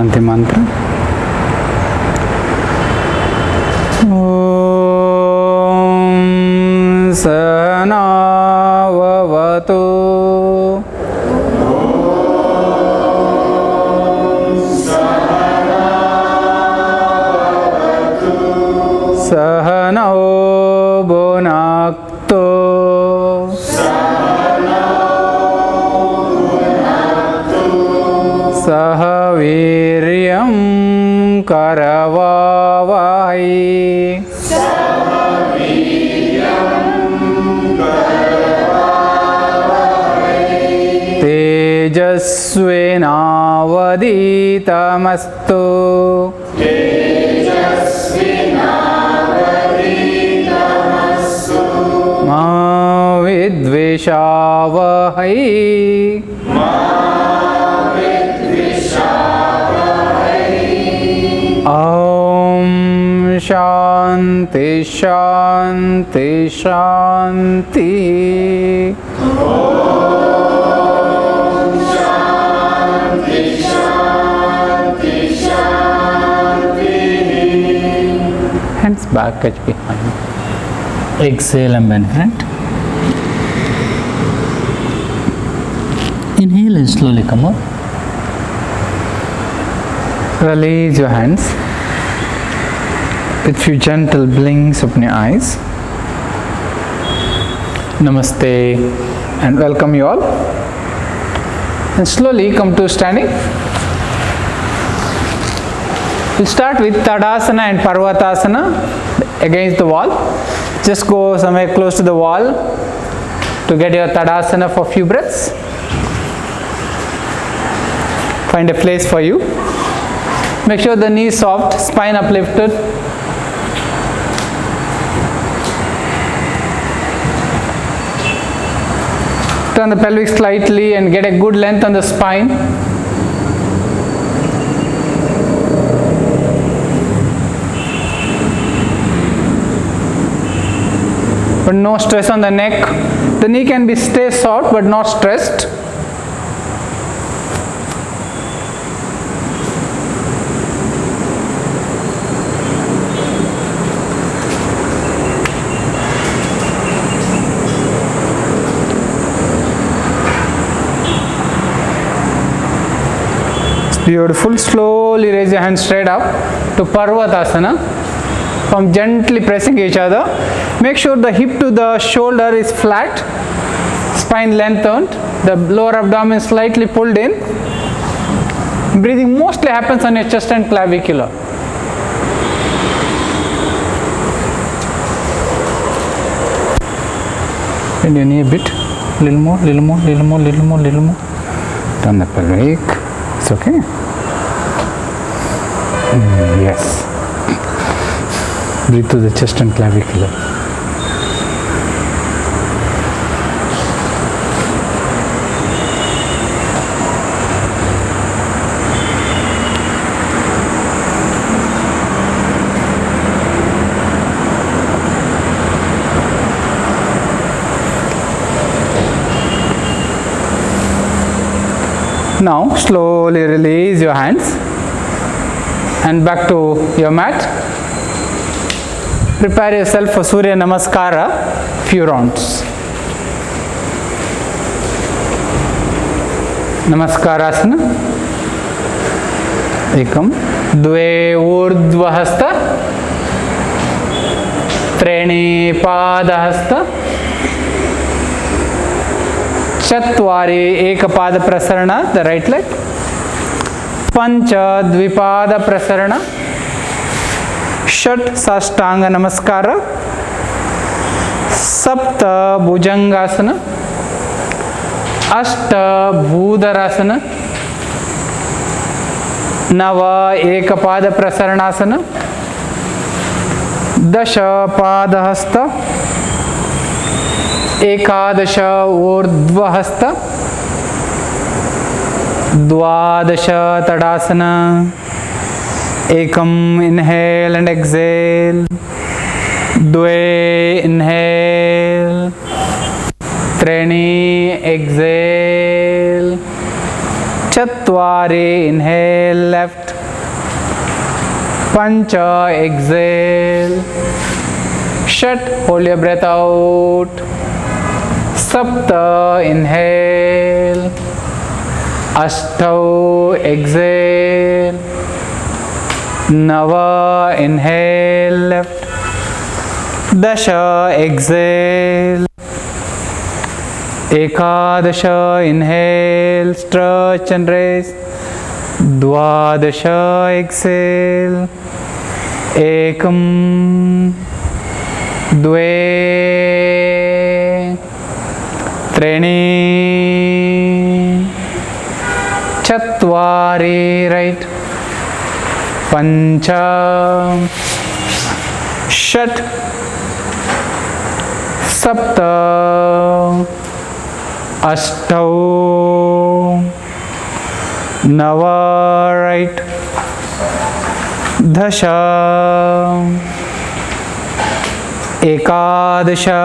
Shanti mantra. Om Sahana Vavatu Sahana Bhunaktu Sahaviryam Karavavai Tejasvinavaditamastu Ma vidvishavahai Om Shanti Shanti Shanti. Hands back, catch behind. Exhale and bend front. Inhale and slowly come up. Release your hands with few gentle blinks open your eyes. Namaste and welcome you all. And slowly come to standing. We'll start with Tadasana and Parvatasana against the wall. Just go somewhere close to the wall to get your Tadasana for few breaths. Find a place for you. Make sure the knee soft, spine uplifted. Turn the pelvic slightly and get a good length on the spine. But no stress on the neck. The knee can stay soft but not stressed. Beautiful. Slowly raise your hands straight up to Parvatasana. From gently pressing each other. Make sure the hip to the shoulder is flat. Spine lengthened. The lower abdomen slightly pulled in. Breathing mostly happens on your chest and clavicular. Bend your knee a bit. Little more, little more, little more, little more, little more. Turn the pelvic. It's okay. Yes. Breathe through the chest and clavicular. Now slowly release your hands and back to your mat. Prepare yourself for Surya Namaskara, few rounds. Namaskarasana. Ekam, dve urdhvahasta, treni padahasta, Chatvari ekapada prasarana, the right leg. Pancha dvipada prasarana. Shat sashtanga namaskara. Sapta bhujangasana. Ashta bhudarasana. Nava ekapada prasaranasana. Dasha padahasta. Ekadasha urdhvahasta. Dvadasha tadasana. Ekam, inhale and exhale. Dve, inhale. Treni, exhale. Chatvari, inhale left. Pancha, exhale. Shat, hold your breath out. Sapta, inhale. Ashtau, exhale. Nava, inhale, left. Dasha, exhale. Ekadasha, inhale, stretch and raise. Dvadasha, exhale. Ekam, Dve, Treni, Chatvari, right. Pancha, Shat, Sapta, Ashtau, Nava, right. Dasha, Ekadasha,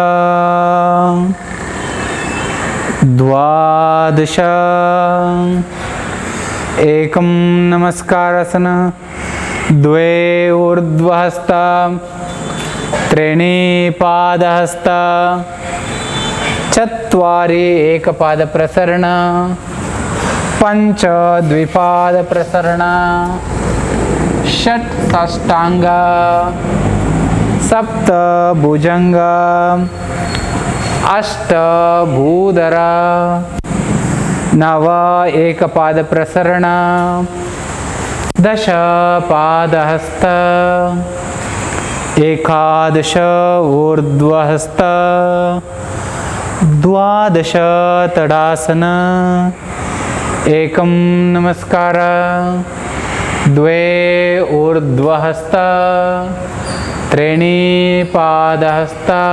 Dvadasha, Ekam Namaskarasana, Dve Urdhvahasta, Treni Padahasta, Chatvari Ekapada Prasarana, Pancha Dvipada Prasarana, Shat Sashtanga, Sapta Bhujanga, Ashta Bhudara, Nava Ekapada Prasarana, Dasha Padahasta, Ekadasha Urdhvahasta, Dvadasha Tadasana, Ekam Namaskara, Dve Urdhvahasta, Treni Padahasta,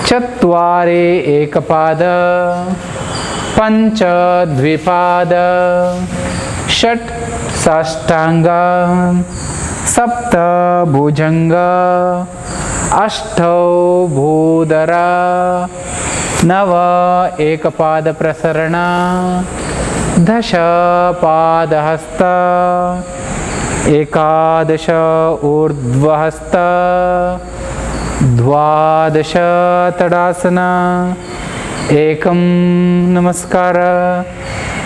Chatvari Ekapada, Pancha Dvipada, Shat Sashtanga, Sapta Bhujanga, Ashtau Bhudara, Nava Ekapada Prasarana, Dasha Padahasta, Ekadasha Urdhvahasta, Dvadasha Tadasana, Ekam Namaskara,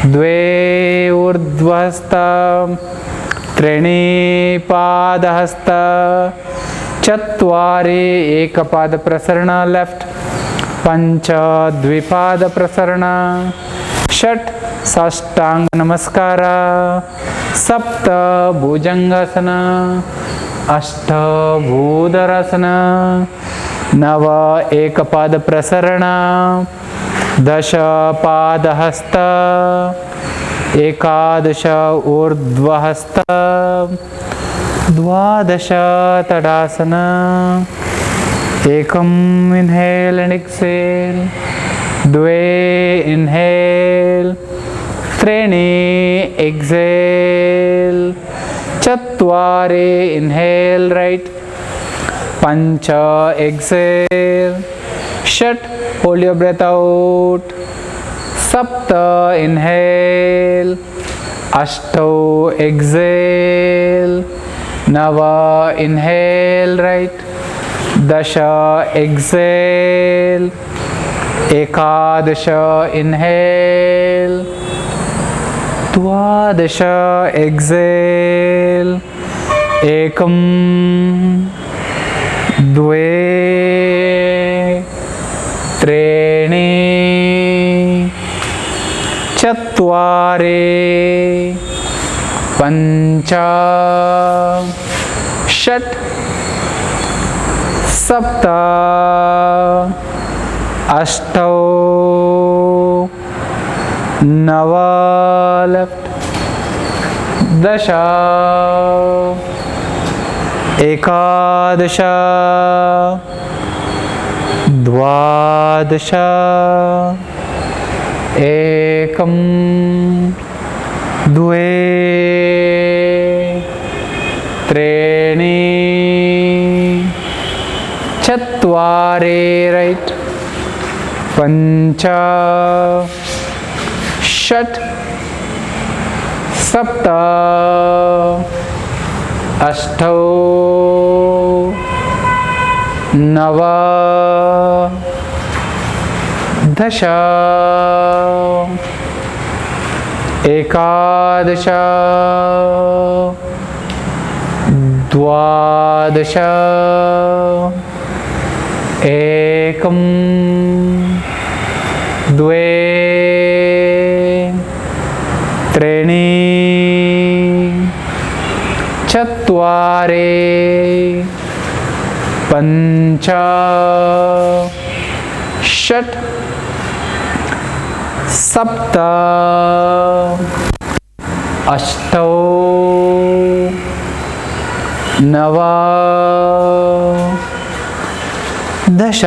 Dve Urdhvahasta, Treni Padahasta, Chatvari Ekapada Prasarana, left. Pancha Dvipada Prasarana, Shat Sashtanga Namaskara, Sapta Bhujangasana, Ashta Bhudarasana, Nava Ekapada Prasarana, Dasha Padahasta, Ekadasha Urdhvahasta, Dvadasha Tadasana, Ekam inhale and exhale, Dve inhale, Treni exhale, Chatvari inhale, right. Pancha exhale, Shat, hold your breath out. Sapta inhale, Ashtau exhale, Nava inhale, right. Dasha exhale, Ekadasha inhale, Dvadasha exhale, Ekam, Dve, Treni, Chatvari, Pancha, Shat, Sapta, Ashtau, Nava, left. Dasha, Ekadasha, Dvadasha, Ekam, Dve, Treni, Chatvari, right. Pancha, Shat, Sapta, अष्टौ नव दश एकादश द्वादश एकं द्वे त्रीणि चत्वारि पञ्च षट् सप्त अष्टौ नव दश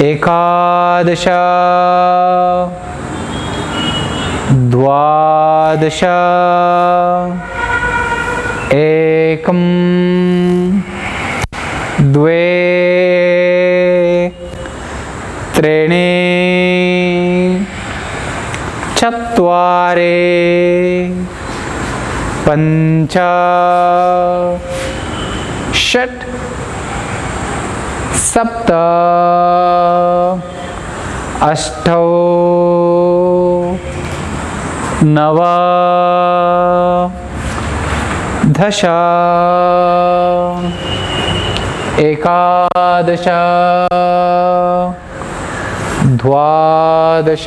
एकादश द्वादश एकं द्वे त्रीणि चत्वारि पञ्च षट् सप्त अष्टौ नव दश एकादश द्वादश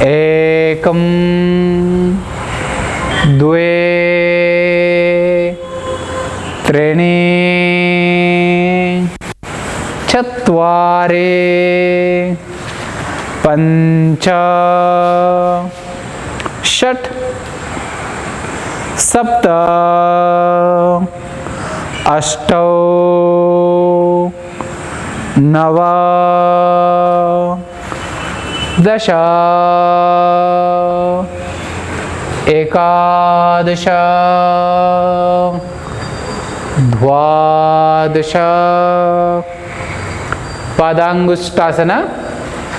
एकं द्वे त्रीणि चत्वारि पञ्च षट् सप्त अष्टौ नव दश एकादश द्वादश Padangustasana.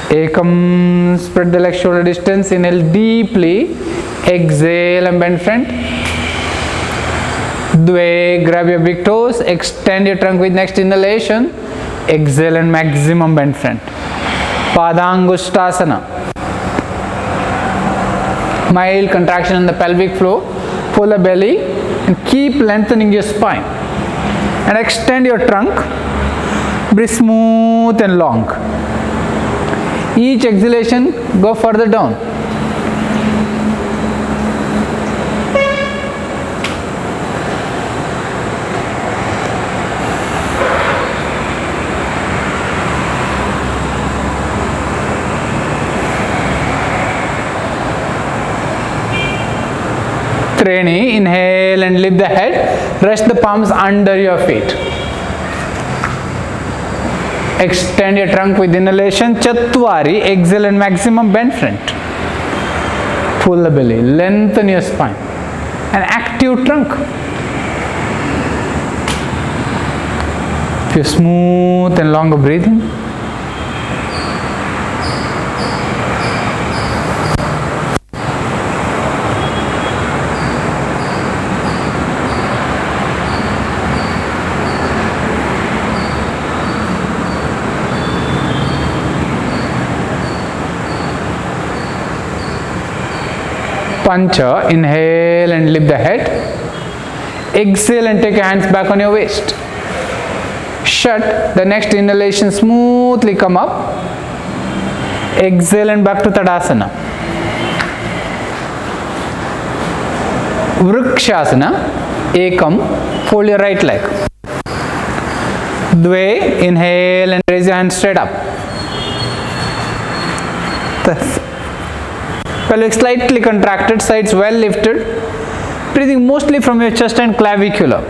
Ekam, spread the leg shoulder distance, inhale deeply, exhale and bend front. Dve, grab your big toes, extend your trunk with next inhalation, exhale and maximum bend front. Padangustasana. Mild contraction in the pelvic floor, pull the belly and keep lengthening your spine and extend your trunk. Breathe smooth and long. Each exhalation, go further down. Training, inhale and lift the head. Rest the palms under your feet. Extend your trunk with inhalation, Chatwari, exhale and maximum bend front. Pull the belly, lengthen your spine. An active trunk. Feel smooth and longer breathing. Pancha, inhale and lift the head. Exhale and take your hands back on your waist. Shut, the next inhalation smoothly come up. Exhale and back to Tadasana. Vrikshasana, Ekam, fold your right leg. Dve, inhale and raise your hands straight up. Pelvic slightly contracted, sides well lifted. Breathing mostly from your chest and clavicular.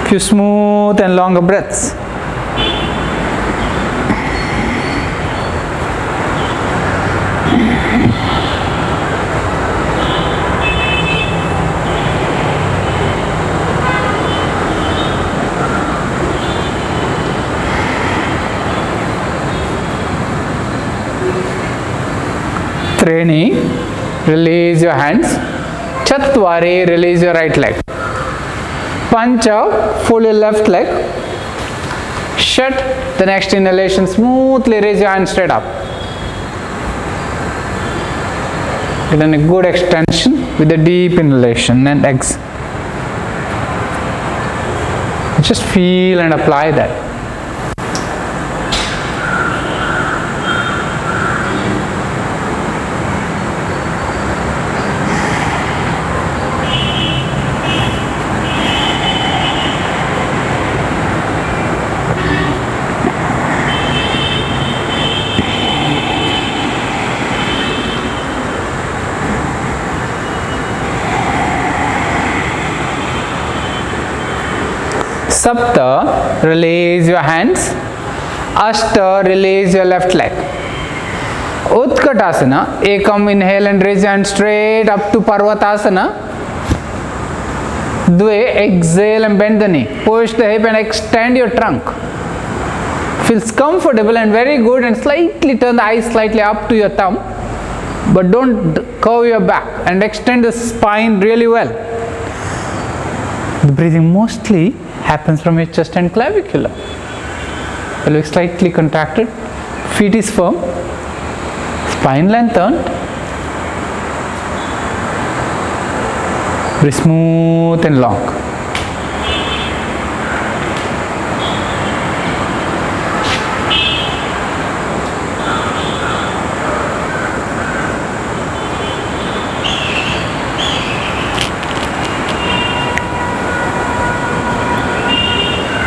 Few smooth and longer breaths. Training, release your hands. Chatwari, release your right leg. Pancha, fold your left leg. Shat, the next inhalation, smoothly raise your hands straight up. Get a good extension with a deep inhalation and exhale. Just feel and apply that. Sapta, release your hands. Ashta, release your left leg. Utkatasana, Ekam, inhale and raise your hand straight up to Parvatasana. Dve, exhale and bend the knee. Push the hip and extend your trunk. Feels comfortable and very good, and slightly turn the eyes slightly up to your thumb. But don't curve your back and extend the spine really well. The breathing mostly happens from your chest and clavicular. Pelvic slightly contracted, feet is firm, spine lengthened. Breathe smooth and long.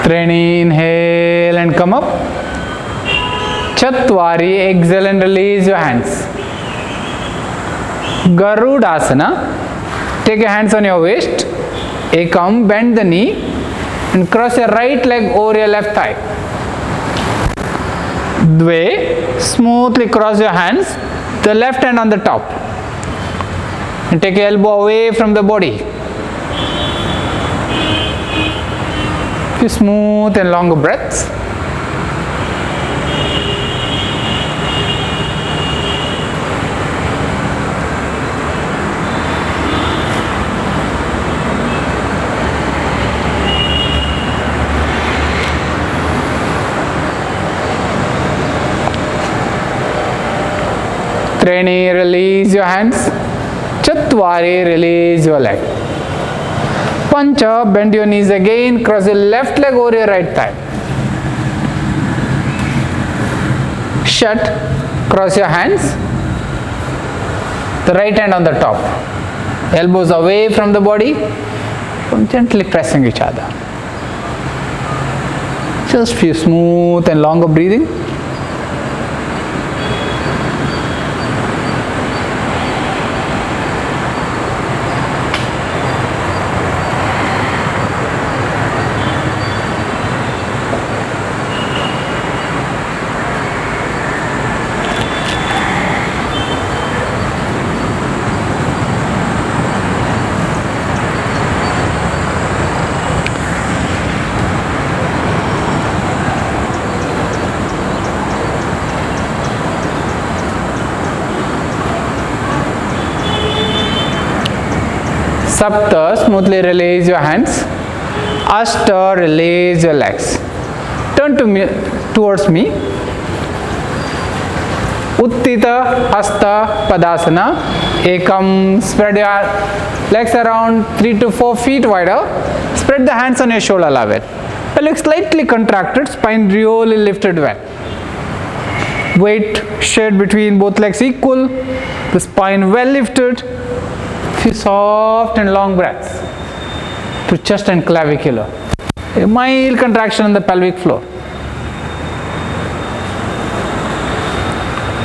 Treni, inhale and come up. Chatwari, exhale and release your hands. Garudasana, take your hands on your waist. Ekam, bend the knee and cross your right leg over your left thigh. Dve, smoothly cross your hands, the left hand on the top. And take your elbow away from the body. Few smooth and longer breaths. Treni, release your hands. Chatwari, release your leg. Pancha, bend your knees again, cross your left leg over your right thigh. Shat, cross your hands, the right hand on the top, elbows away from the body, gently pressing each other. Just few smooth and longer breathing. Sapta, smoothly release your hands. Ashta, release your legs. Turn towards me. Uttita Hasta Padasana. Ekam, spread your legs around 3 to 4 feet wider. Spread the hands on your shoulder level. Pelvic slightly contracted, spine really lifted well. Weight shared between both legs equal. The spine well lifted. Few soft and long breaths to chest and clavicular. A mild contraction on the pelvic floor.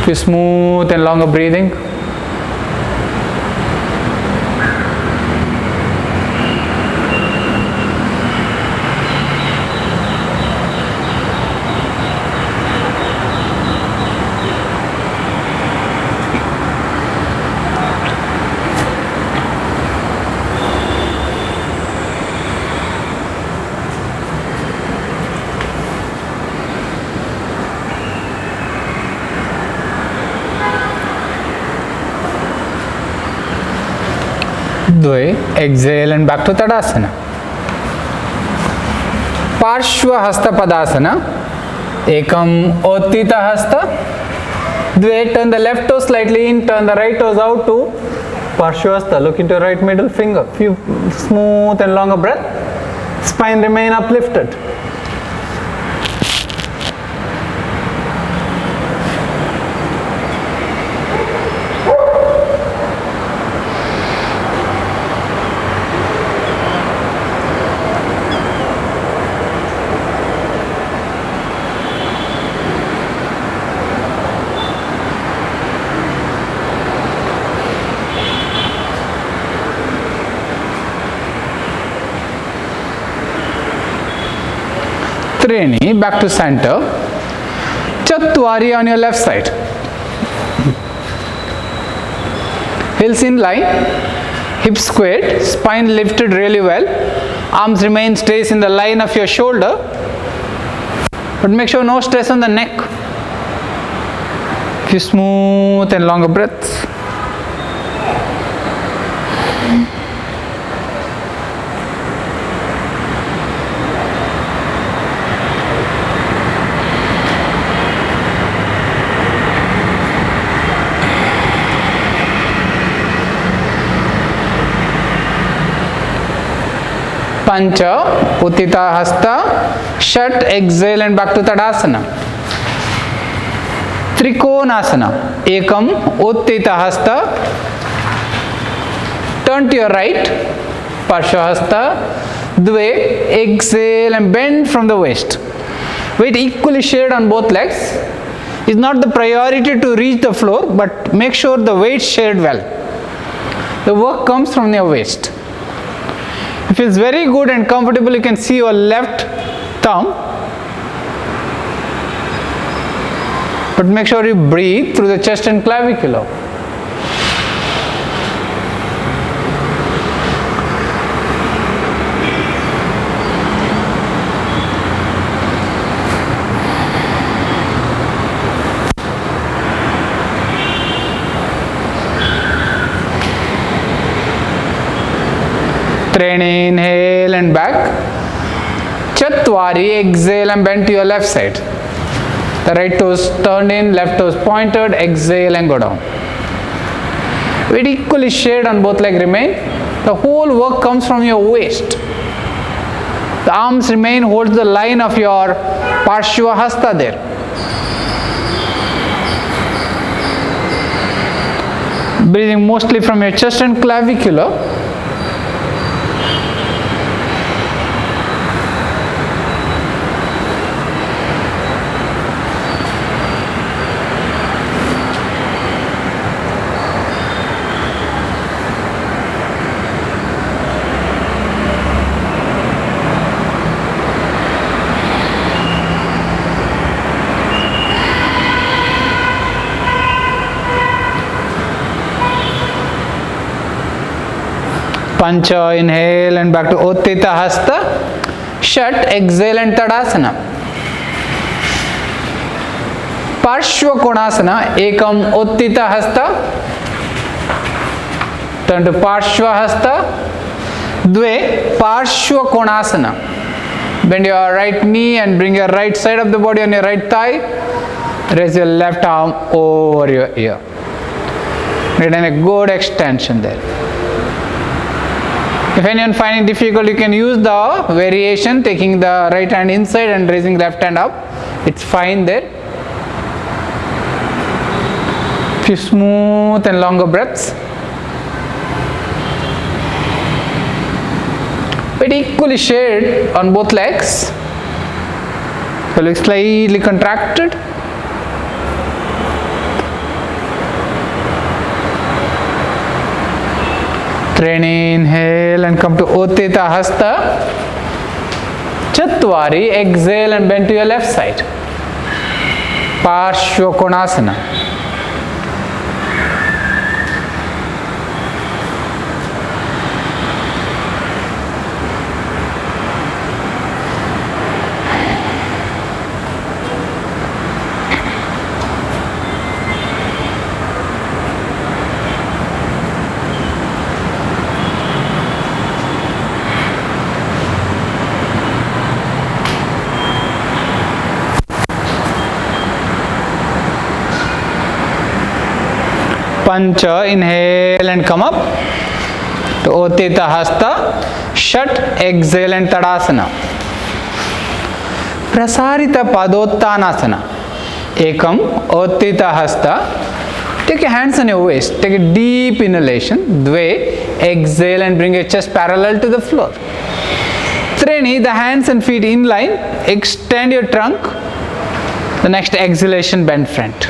Few smooth and longer breathing. Dve, exhale and back to Tadasana. Parshva Hasta Padasana. Ekam Ottita Hasta. Dve, turn the left toe slightly in, turn the right toes out to Parshva Hasta. Look into your right middle finger. Few smooth and longer breath. Spine remain uplifted. Treni, back to center. Chatwari on your left side. Heels in line, hips squared, spine lifted really well. Arms remain stays in the line of your shoulder. But make sure no stress on the neck. Few smooth and longer breaths. Pancha, Uttita Hasta, Shat, exhale and back to Tadasana. Trikonasana, Ekam, Uttita Hasta, turn to your right, Parshva Hasta, Dve, exhale and bend from the waist. Weight equally shared on both legs. It's not the priority to reach the floor, but make sure the weight shared well. The work comes from your waist. It feels very good and comfortable. You can see your left thumb. But make sure you breathe through the chest and clavicular. Treni, inhale and back. Chatwari, exhale and bend to your left side. The right toes turned in, left toes pointed, exhale and go down. Weight equally shared on both legs remain. The whole work comes from your waist. The arms remain, hold the line of your Parshva Hasta there. Breathing mostly from your chest and clavicular. Pancha, inhale and back to Uttita Hasta. Shat, exhale and Tadasana. Parshva Konasana, Ekam Uttita Hasta. Turn to Parshva Hasta. Dve, Parshva Konasana. Bend your right knee and bring your right side of the body on your right thigh. Raise your left arm over your ear. Retain a good extension there. If anyone finding difficult, you can use the variation, taking the right hand inside and raising left hand up. It's fine there. Few smooth and longer breaths. But equally shared on both legs. So legs slightly contracted. Treni, inhale and come to Uttita Hasta. Chatwari, exhale and bend to your left side. Parshva Konasana. Pancha, inhale and come up to Ottita Hasta. Shat, exhale and Tadasana. Prasarita Padottanasana. Ekam, Ottita Hasta. Take your hands on your waist. Take a deep inhalation. Dve, exhale and bring your chest parallel to the floor. Treni, the hands and feet in line. Extend your trunk. The next exhalation, bend front.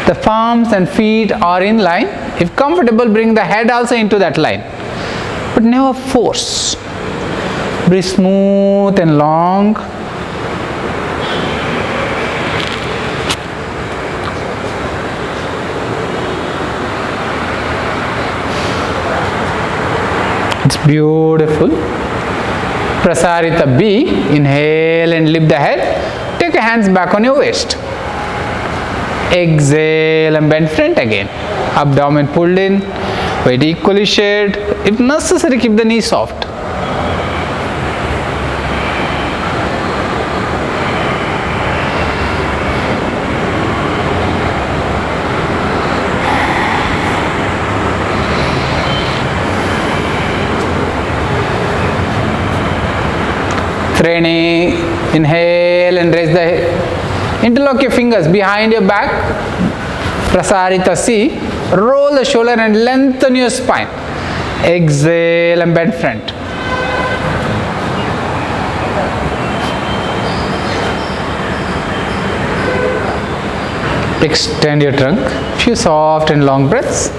The palms and feet are in line. If comfortable, bring the head also into that line. But never force. Breathe smooth and long. It's beautiful. Prasarita B. Inhale and lift the head. Take your hands back on your waist. Exhale and bend front again. Abdomen pulled in. Weight equally shared. If necessary, keep the knees soft. Treni, inhale and raise the head. Interlock your fingers behind your back. Prasarita C. Roll the shoulder and lengthen your spine. Exhale and bend front. Extend your trunk. Few soft and long breaths.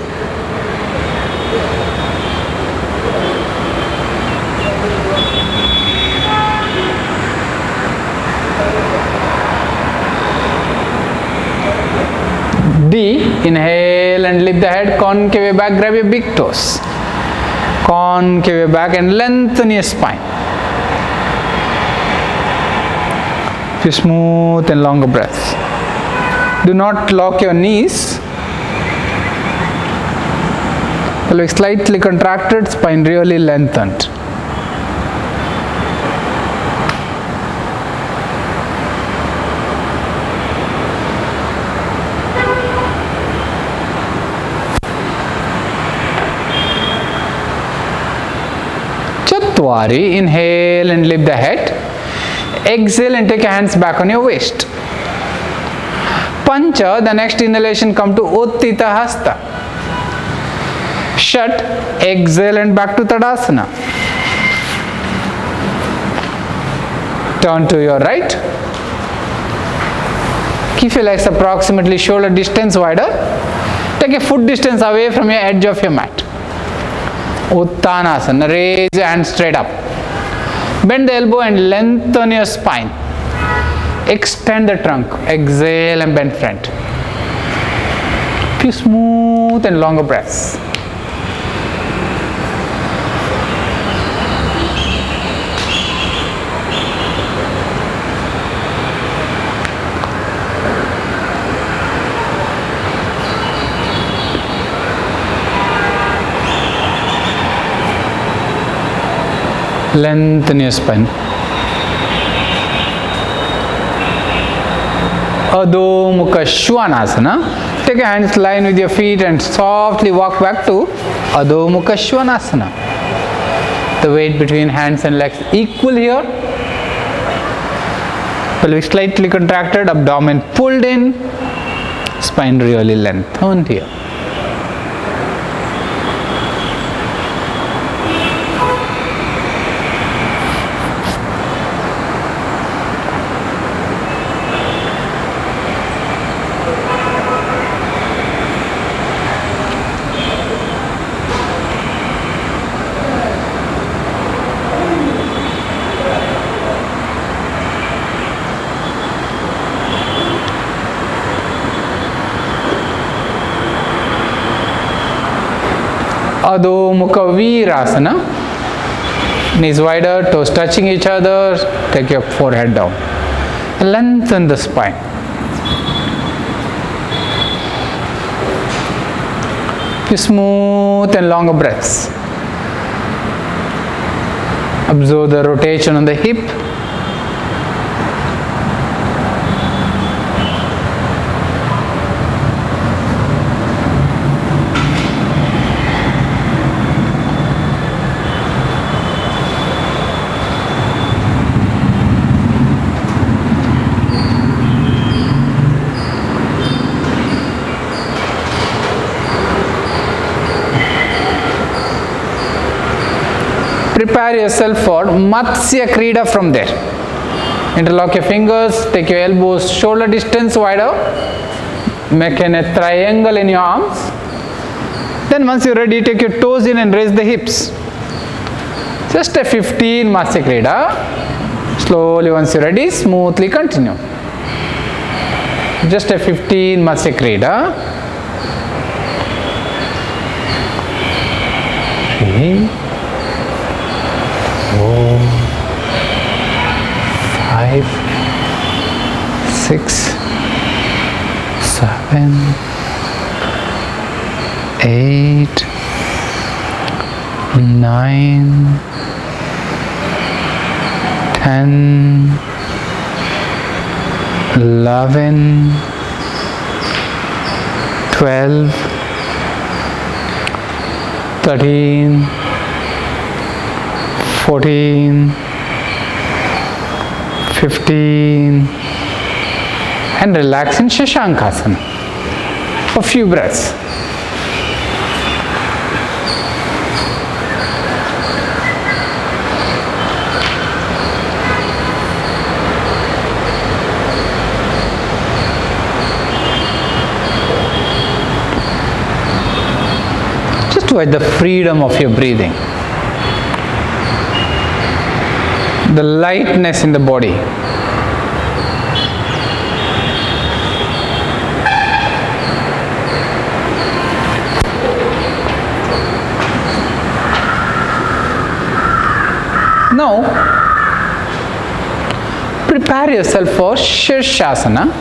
D, inhale and lift the head, concave back, grab your big toes. Concave back and lengthen your spine. Few smooth and longer breaths. Do not lock your knees. Pelvic slightly contracted, spine really lengthened. Inhale and lift the head. Exhale and take your hands back on your waist. Pancha, the next inhalation come to Ottita Hasta. Shat, exhale and back to Tadasana. Turn to your right. Keep your legs approximately shoulder distance wider. Take a foot distance away from your edge of your mat. Uttanasana, raise your hands straight up. Bend the elbow and lengthen your spine. Extend the trunk. Exhale and bend front. Few smooth and longer breaths. Lengthen your spine. Adho Mukha Svanasana. Take your hands line with your feet and softly walk back to Adho Mukha Svanasana. The weight between hands and legs equal here. Pelvic slightly contracted, abdomen pulled in, spine really lengthened here. Adho Mukha Virasana. Knees wider, toes touching each other. Take your forehead down. Lengthen the spine. Few smooth and longer breaths. Observe the rotation on the hip. prepare yourself for Matsya Krida from there. Interlock your fingers, take your elbows shoulder distance wider, make a triangle in your arms. Then once you're ready, take your toes in and raise the hips. Just a 15 Matsya Krida. Slowly, once you're ready, smoothly continue. Just a 15 Matsya Krida. 3, 4, 5, 6, 7, 8, 9, 10, 11, 12, 13, 14, 15, and relax in Shashankasana for a few breaths. Just to the freedom of your breathing, the lightness in the body. Now, prepare yourself for Shirshasana.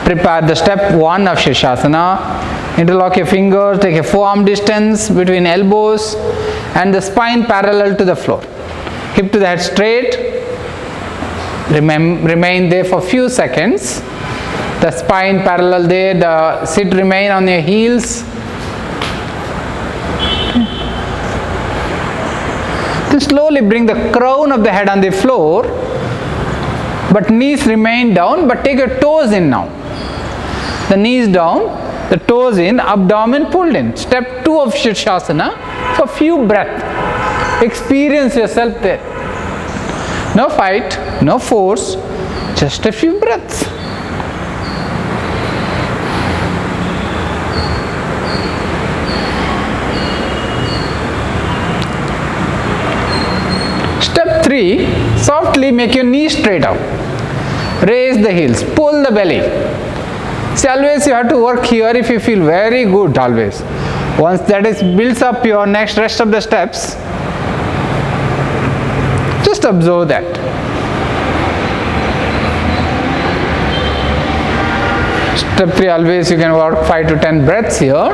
Prepare the step 1 of Shirshasana. Interlock your fingers, take a forearm distance between elbows and the spine parallel to the floor. Hip to the head straight. Remain there for a few seconds. The spine parallel there, the sit remain on your heels. Then slowly bring the crown of the head on the floor, but knees remain down, but take your toes in now. The knees down, the toes in, abdomen pulled in. Step 2 of Shirshasana for few breaths. Experience yourself there. No fight, no force, just a few breaths. Step 3, softly make your knees straight up. Raise the heels, pull the belly. See, always you have to work here if you feel very good always. Once that is builds up your next rest of the steps, just observe that. Step 3, always you can work 5 to 10 breaths here.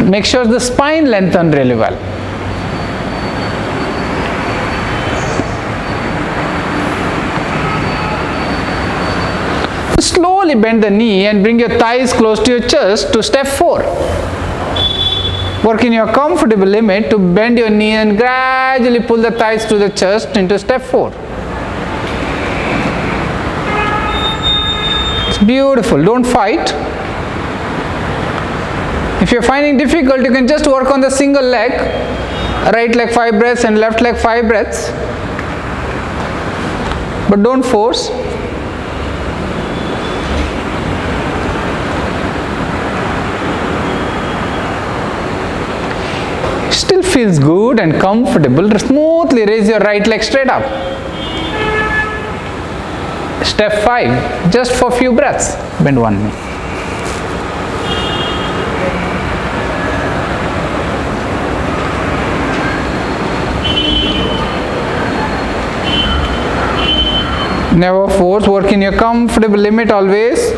Make sure the spine lengthens really well. Slowly bend the knee and bring your thighs close to your chest to step 4. Work in your comfortable limit to bend your knee and gradually pull the thighs to the chest into step 4. It's beautiful, don't fight. If you're finding difficult, you can just work on the single leg. Right leg 5 breaths and left leg 5 breaths. But don't force. Still feels good and comfortable. Smoothly raise your right leg straight up. Step 5, just for a few breaths. Bend one knee. Never force, work in your comfortable limit always.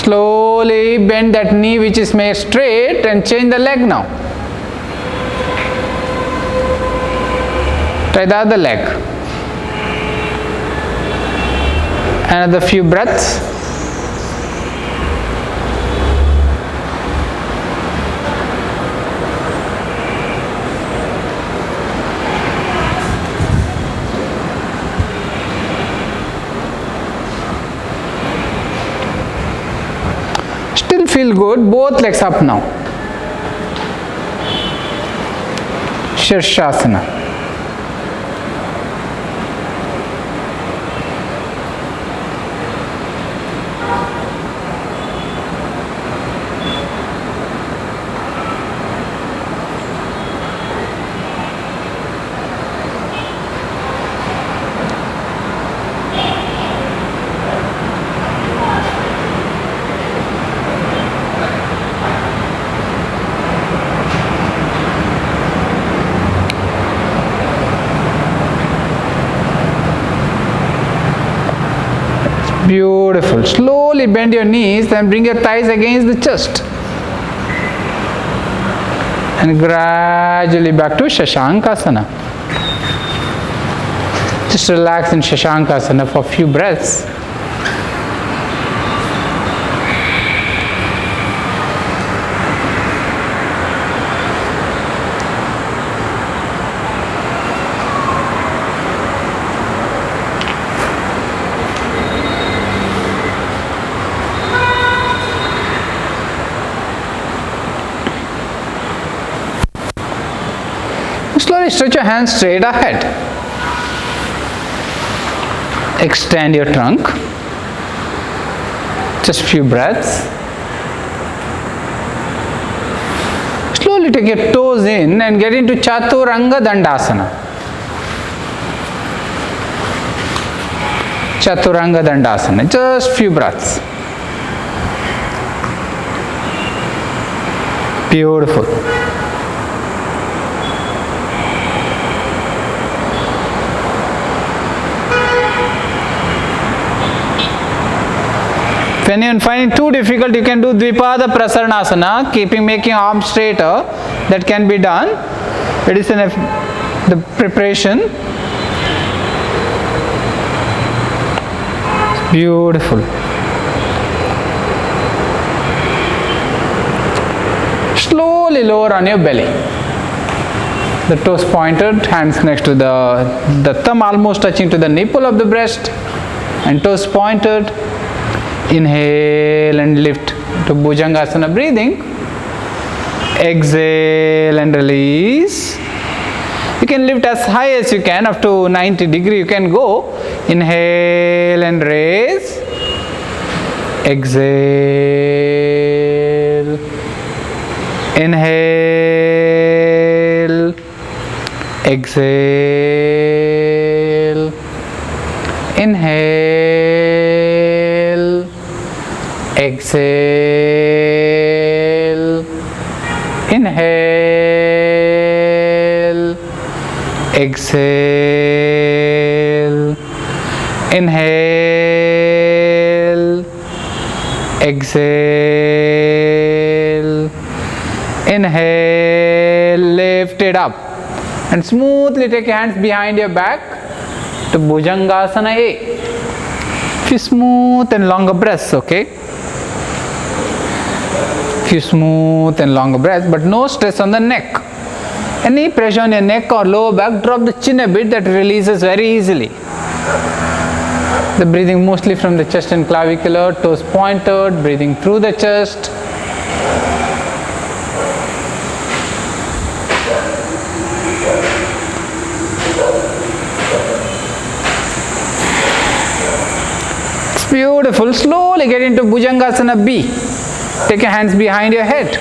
Slowly bend that knee which is made straight and change the leg now. Try the other leg. Another few breaths. Still feel good, both legs up now. Shirshasana. Beautiful. Slowly bend your knees and bring your thighs against the chest. And gradually back to Shashankasana. Just relax in Shashankasana for a few breaths. Slowly stretch your hands straight ahead. Extend your trunk. Just few breaths. Slowly take your toes in and get into Chaturanga Dandasana. Chaturanga Dandasana. Just few breaths. Beautiful. When you find it too difficult, you can do Dvipada Prasaranasana, making arms straighter. That can be done. It is in the preparation. Beautiful. Slowly lower on your belly. The toes pointed, hands next to the thumb almost touching to the nipple of the breast, and toes pointed. Inhale and lift to Bhujangasana breathing. Exhale and release. You can lift as high as you can, up to 90 degrees you can go. Inhale and raise. Exhale. Inhale. Exhale. Inhale. Exhale. Inhale. Exhale. Inhale. Exhale. Inhale. Lift it up. And smoothly take your hands behind your back to Bhujangasana A. Few smooth and longer breaths, okay? Few smooth and longer breaths, but no stress on the neck. Any pressure on your neck or lower back, drop the chin a bit, that releases very easily. The breathing mostly from the chest and clavicular, toes pointed, breathing through the chest. It's beautiful. Slowly get into Bhujangasana B. Take your hands behind your head.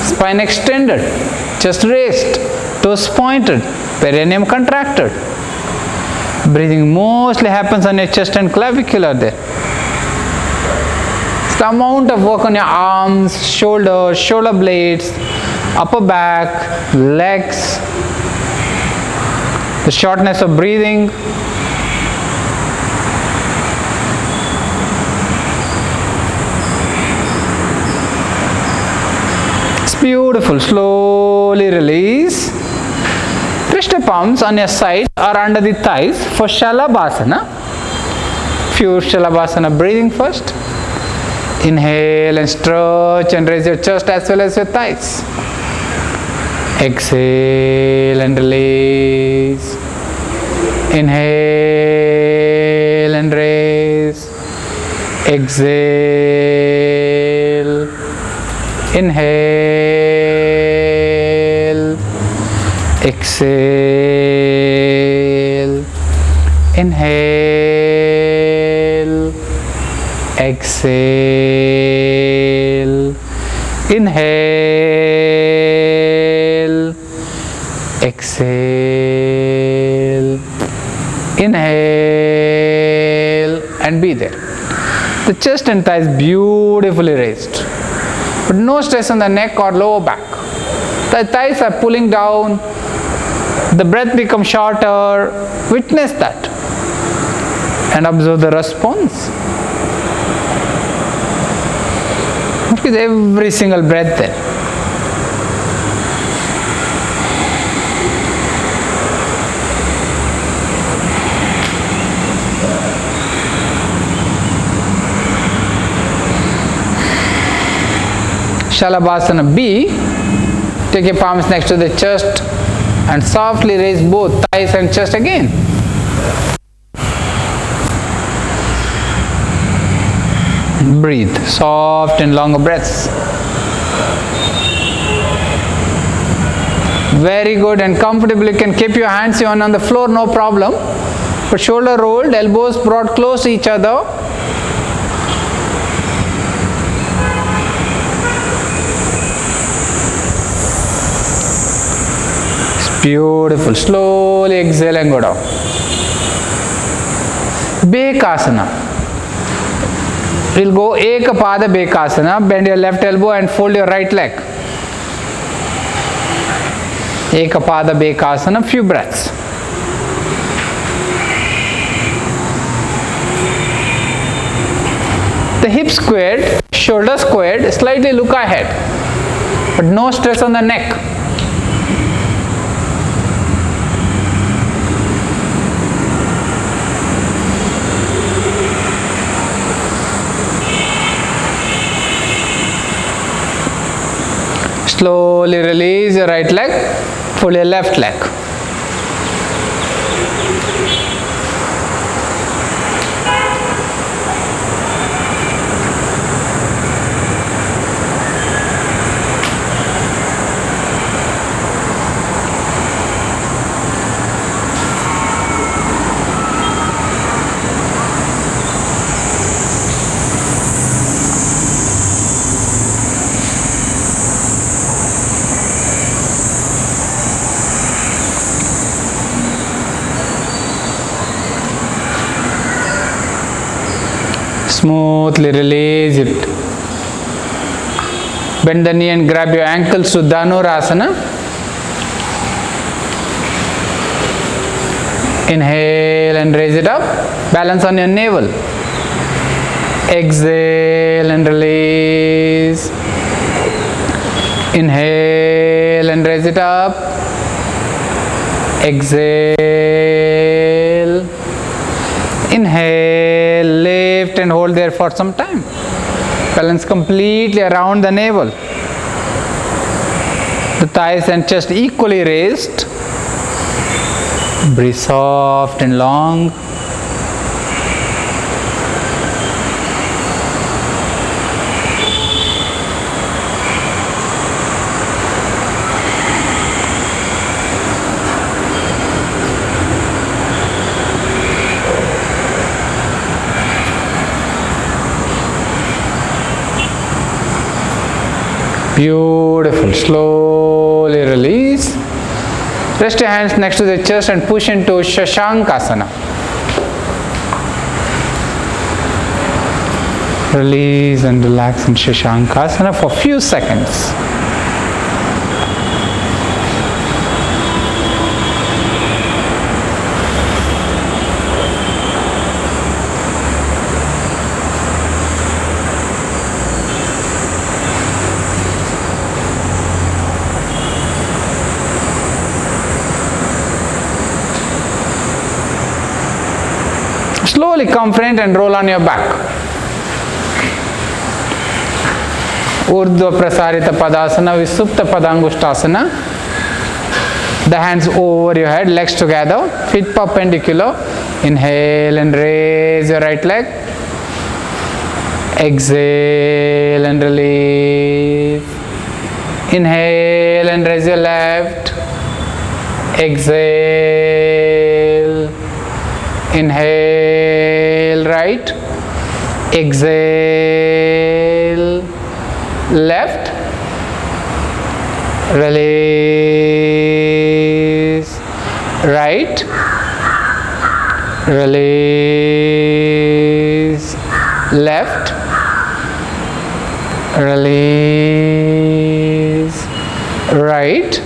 Spine extended, chest raised, toes pointed, perineum contracted. Breathing mostly happens on your chest and clavicular there. It's the amount of work on your arms, shoulders, shoulder blades, upper back, legs, the shortness of breathing. Beautiful. Slowly release. Rest your palms on your side or under the thighs for Shalabhasana. Few Shalabhasana breathing first. Inhale and stretch and raise your chest as well as your thighs. Exhale and release. Inhale and raise. Exhale. Inhale. exhale, inhale, exhale, inhale, exhale, inhale, and be there. The chest and thighs beautifully raised, but no stress on the neck or lower back. The thighs are pulling down, the breath becomes shorter. Witness that and observe the response with every single breath there. Shalabhasana B. Take your palms next to the chest and softly raise both thighs and chest again. Breathe, soft and longer breaths. Very good, and comfortably you can keep your hands even on the floor, no problem. But shoulder rolled, elbows brought close to each other. Beautiful. Slowly exhale and go down. Bekasana. We'll go Ekapada Bekasana. Bend your left elbow and fold your right leg. Ekapada Bekasana. Few breaths. The hips squared, shoulders squared, slightly look ahead, but no stress on the neck. Slowly release your right leg, pull your left leg. Smoothly release it. Bend the knee and grab your ankles to Dhanurasana. Inhale and raise it up. Balance on your navel. Exhale and release. Inhale and raise it up. Exhale. Inhale, lift and hold there for some time. Balance completely around the navel. The thighs and chest equally raised. Breathe soft and long. Beautiful. Slowly release. Rest your hands next to the chest and push into Shashankasana. Release and relax in Shashankasana for a few seconds. Slowly come front and roll on your back. Urdhva Prasarita Padasana, Visupta Padangushtasana. The hands over your head, legs together, feet perpendicular. Inhale and raise your right leg. Exhale and release. Inhale and raise your left. exhale, inhale right, exhale left, release right, release left, release right,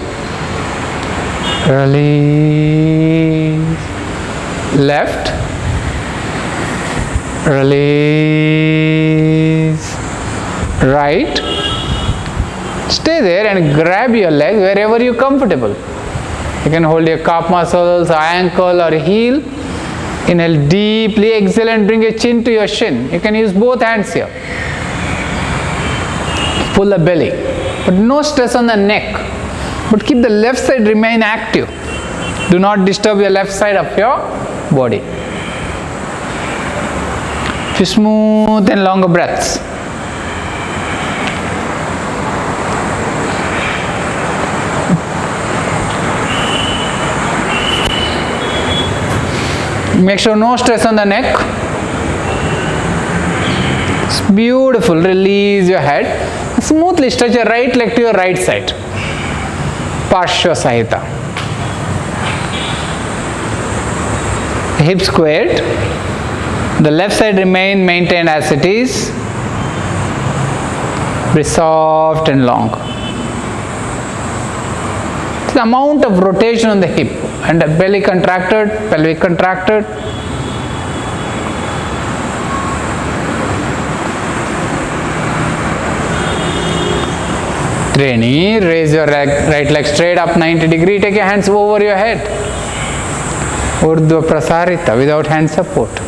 release left, release right. Stay there and grab your leg wherever you're comfortable. You can hold your calf muscles, or ankle or heel. Inhale deeply, exhale and bring your chin to your shin. You can use both hands here. Pull the belly, but no stress on the neck. But keep the left side remain active. Do not disturb your left side of your body. Few smooth and longer breaths. Make sure no stress on the neck. It's beautiful. Release your head. Smoothly stretch your right leg to your right side. Parshva Sahita. Hips squared. The left side remain maintained as it is. Breathe soft and long. The amount of rotation on the hip and the belly contracted, pelvic contracted. Training, raise your right leg straight up 90 degrees, take your hands over your head. Urdhva Prasarita without hand support.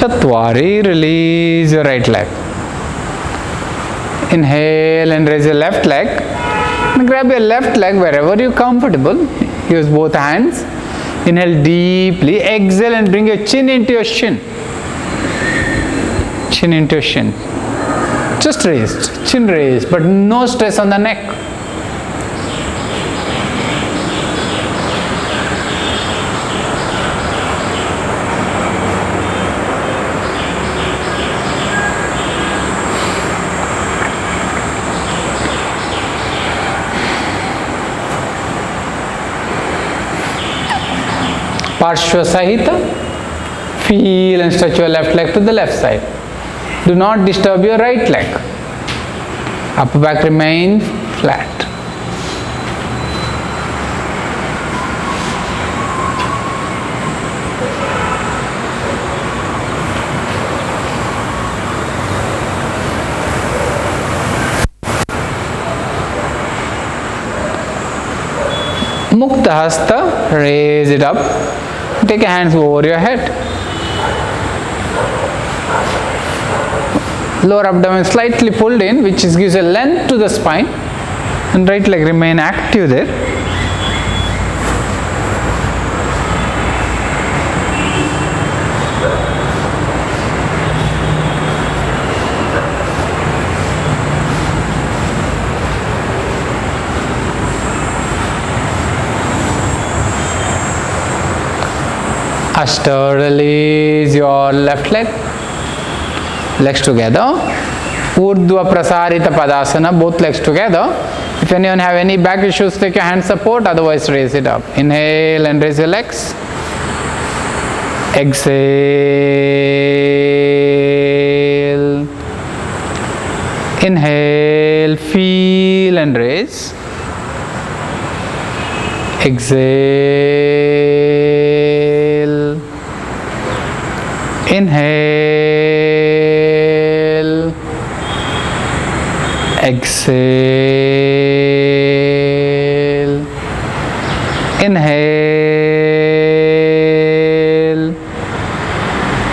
Chatwari, release your right leg. Inhale and raise your left leg. And grab your left leg wherever you're comfortable. Use both hands. Inhale deeply. Exhale and bring your chin into your shin. Chin into your shin. Just raised. Chin raised, but no stress on the neck. Parshva Sahita. Feel and stretch your left leg to the left side. Do not disturb your right leg. Upper back remain flat. Mukta Hasta, raise it up. Take your hands over your head. Lower abdomen slightly pulled in, which gives a length to the spine. And right leg remain active there. Ashta, release your left leg, legs together. Urdhva Prasarita Padasana, both legs together. If anyone have any back issues, take your hand support, otherwise raise it up. Inhale and raise your legs. Exhale. Inhale, feel and raise. Exhale. Inhale. Exhale. Inhale.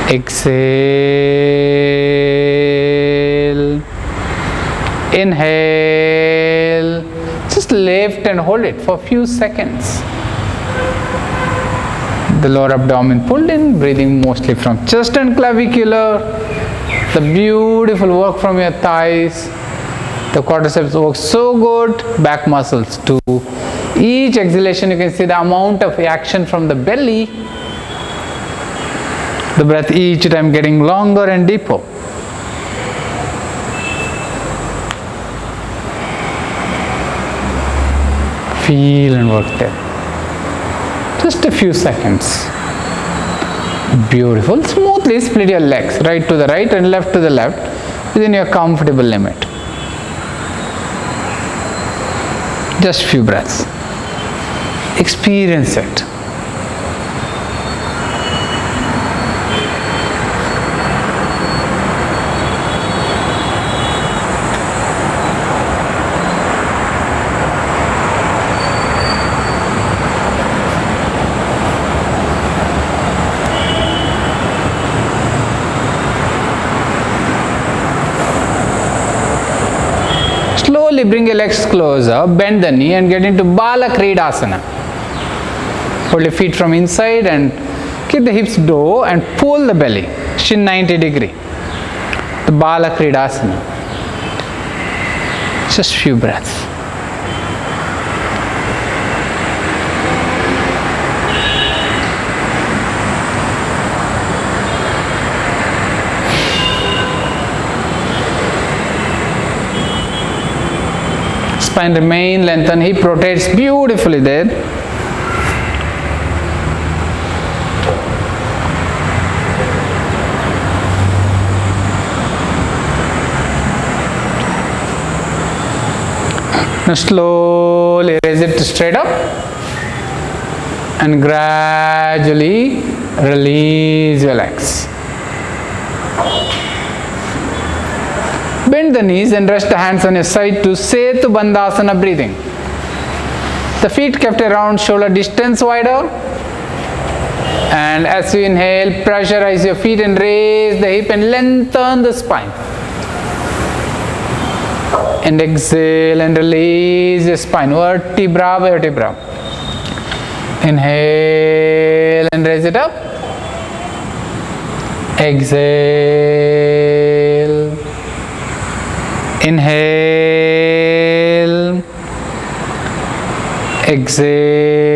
Exhale. Inhale. Exhale. Inhale. Exhale. Inhale. Exhale. Inhale. Exhale. Inhale. Exhale. Inhale. Exhale. Inhale. Exhale. Inhale. Exhale. Inhale. Exhale. Inhale. Exhale. Inhale. Exhale. Inhale. Exhale. Inhale. Just lift and hold it for a few seconds. The lower abdomen pulled in, breathing mostly from chest and clavicular. The beautiful work from your thighs. The quadriceps works so good. Back muscles too. Each exhalation you can see the amount of action from the belly. The breath each time getting longer and deeper. Feel and work there. Just a few seconds. Beautiful. Smoothly split your legs, right to the right and left to the left, within your comfortable limit. Just few breaths. Experience it. Slowly bring your legs closer, bend the knee and get into Balakridasana. Hold your feet from inside and keep the hips low and pull the belly, shin 90 degree. The Balakridasana. Just few breaths. Spine remain lengthened, hip rotates beautifully there. Now slowly raise it straight up and gradually release your legs. Bend the knees and rest the hands on your side to Setu Bandhasana breathing. The feet kept around shoulder distance wider. And as you inhale, pressurize your feet and raise the hip and lengthen the spine. And exhale and release your spine, vertebra by vertebra. Inhale and raise it up. Exhale. Inhale, exhale,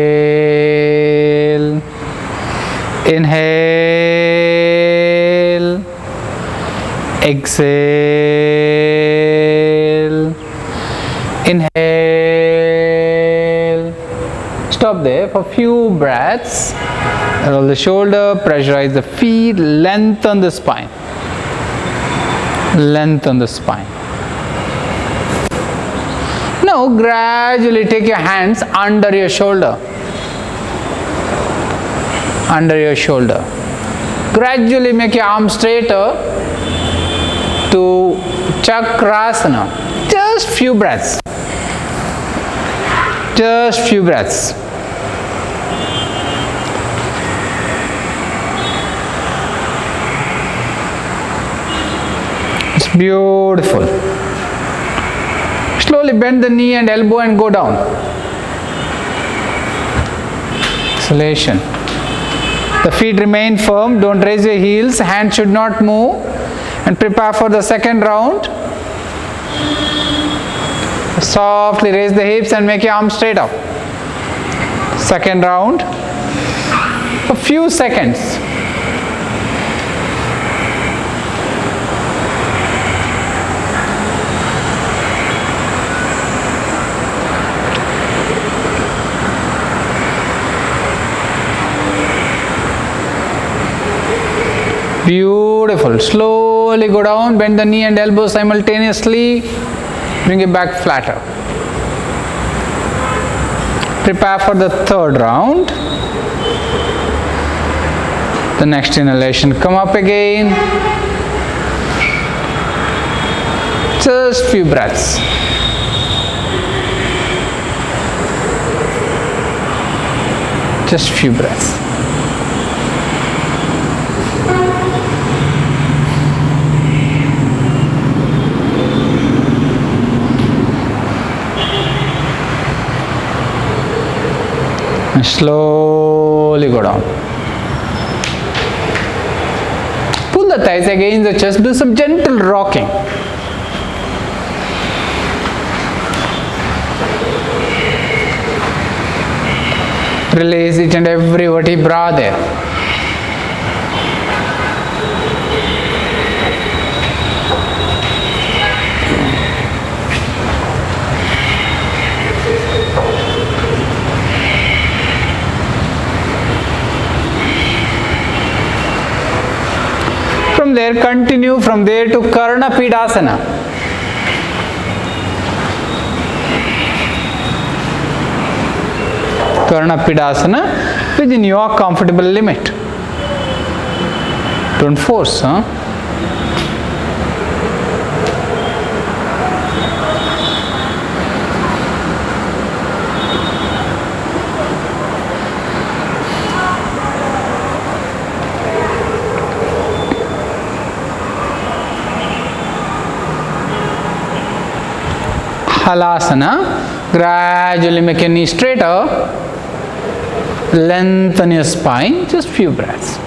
inhale, exhale, inhale. Stop there for a few breaths. Roll the shoulder, pressurize the feet, lengthen the spine. Lengthen the spine. Now gradually take your hands under your shoulder. Under your shoulder. Gradually make your arms straighter to Chakrasana. Just few breaths. Just few breaths. It's beautiful. Slowly bend the knee and elbow and go down. Exhalation. The feet remain firm. Don't raise your heels. Hands should not move. And prepare for the second round. Softly raise the hips and make your arms straight up. Second round. A few seconds. Beautiful. Slowly go down, bend the knee and elbow simultaneously. Bring it back flatter. Prepare for the third round. The next inhalation, come up again. Just few breaths. Just few breaths. And slowly go down. Pull the thighs against the chest, do some gentle rocking. Release each and every vertebra there. From there, continue from there to Karna Pidasana. Karna Pidasana within your comfortable limit. Don't force, huh? Halasana, gradually make your knee straighter, lengthen your spine, just few breaths.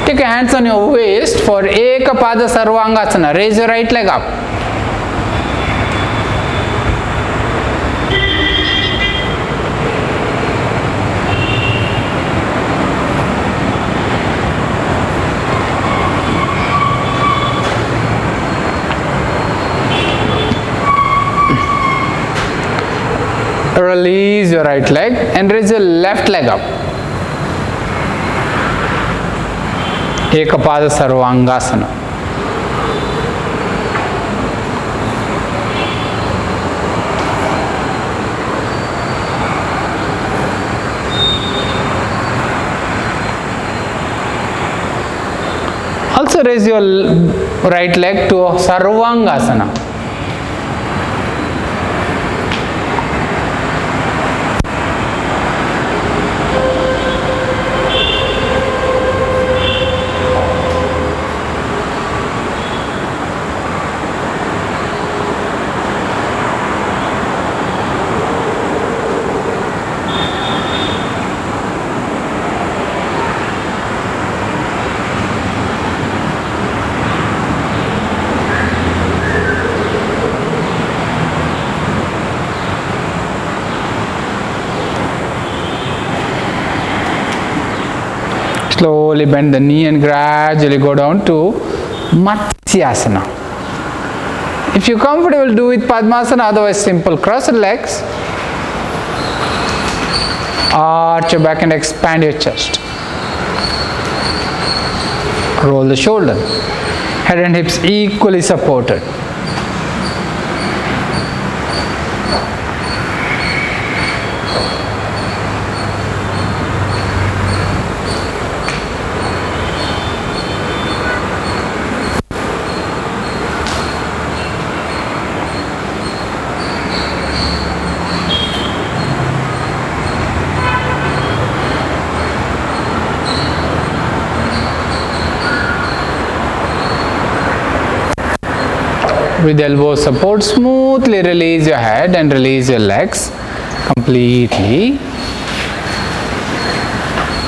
Take your hands on your waist for Ekapada Sarvangasana. Raise your right leg up. Release your right leg and raise your left leg up. Ekapada Sarvangasana. Also raise your right leg to Sarvangasana. Slowly bend the knee and gradually go down to Matsyasana. If you're comfortable, do it Padmasana, otherwise simple. Cross your legs, arch your back and expand your chest. Roll the shoulder. Head and hips equally supported. With elbow support, smoothly release your head and release your legs completely.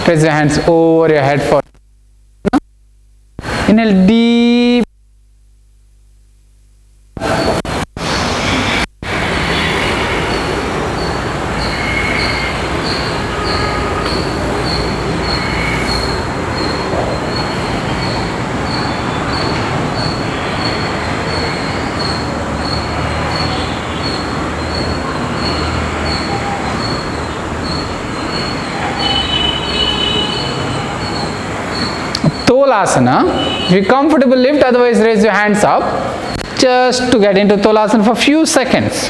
Press your hands over your head for inhale deep. Tolasana. If you're comfortable, lift, otherwise raise your hands up just to get into Tolasana for a few seconds.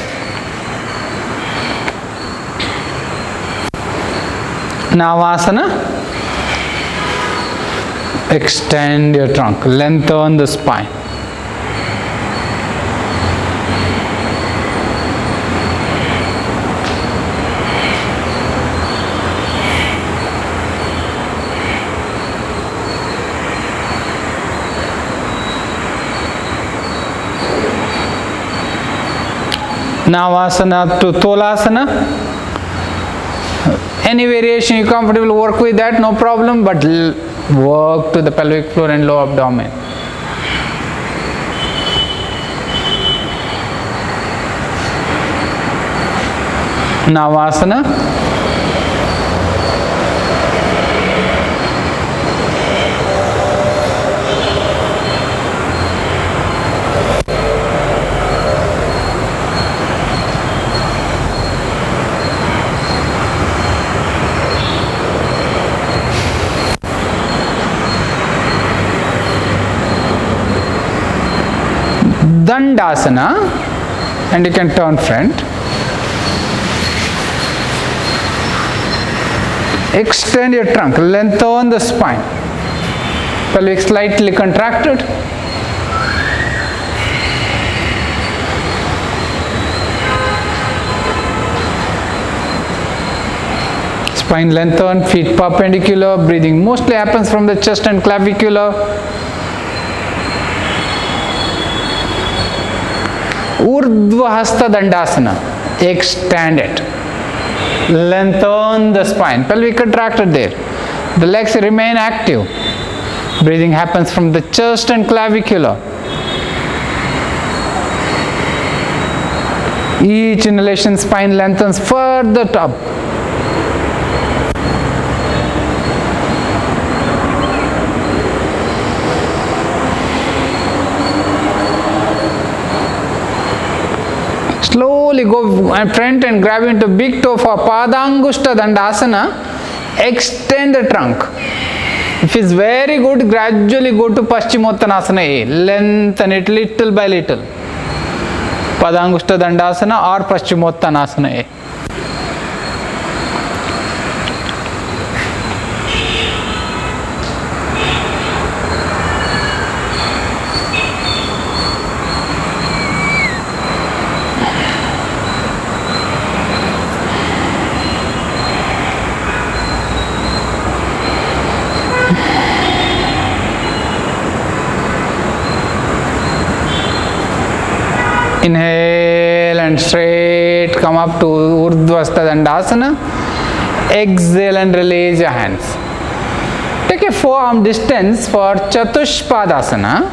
Navasana. Extend your trunk, lengthen the spine. Navasana to Tolasana. Any variation you comfortable, work with that, no problem, but work to the pelvic floor and low abdomen. Navasana. Dandasana, and you can turn front. Extend your trunk, lengthen the spine. Pelvic slightly contracted. Spine lengthened, feet perpendicular, breathing mostly happens from the chest and clavicular. Urdhva Hasta Dandasana, extend it, lengthen the spine, pelvic contracted there, the legs remain active, breathing happens from the chest and clavicular. Each inhalation spine lengthens further up. Slowly go front and grab into big toe for Padangushta Dandasana. Extend the trunk. If it's very good, gradually go to Paschimottanasana A. Lengthen it little by little. Padangushta Dandasana or Paschimottanasana A. Inhale and straight come up to Urdhvasta Dandasana. Exhale and release your hands. Take a forearm distance for Chatushpadasana.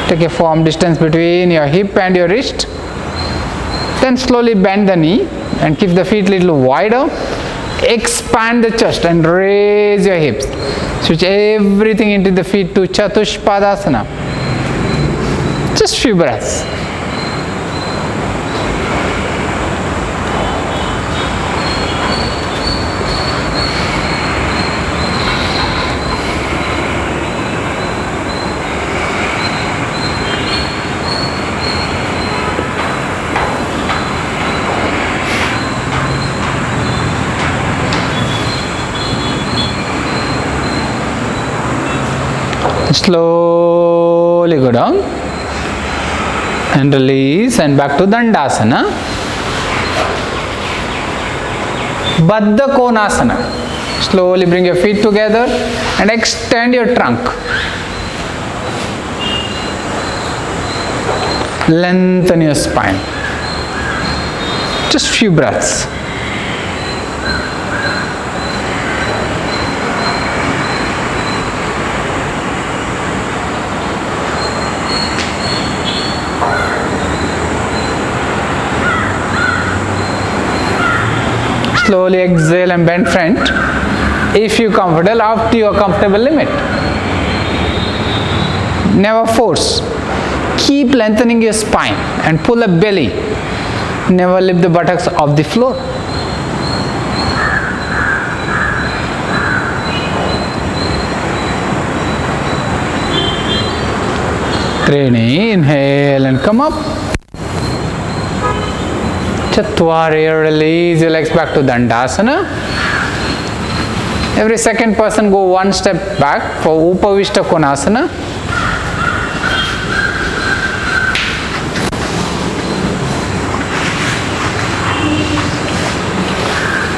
Take a forearm distance between your hip and your wrist. Then slowly bend the knee and keep the feet little wider. Expand the chest and raise your hips. Switch everything into the feet to Chatushpadasana. Just few breaths. Slowly go down and release and back to Dandasana. Baddha Konasana. Slowly bring your feet together and extend your trunk. Lengthen your spine. Just few breaths. Slowly exhale and bend front. If you comfortable, up to your comfortable limit. Never force. Keep lengthening your spine and pull up belly. Never lift the buttocks off the floor. Trini, inhale and come up. Chatwari, release your legs back to Dandasana. Every second person go one step back for Upavishta Konasana.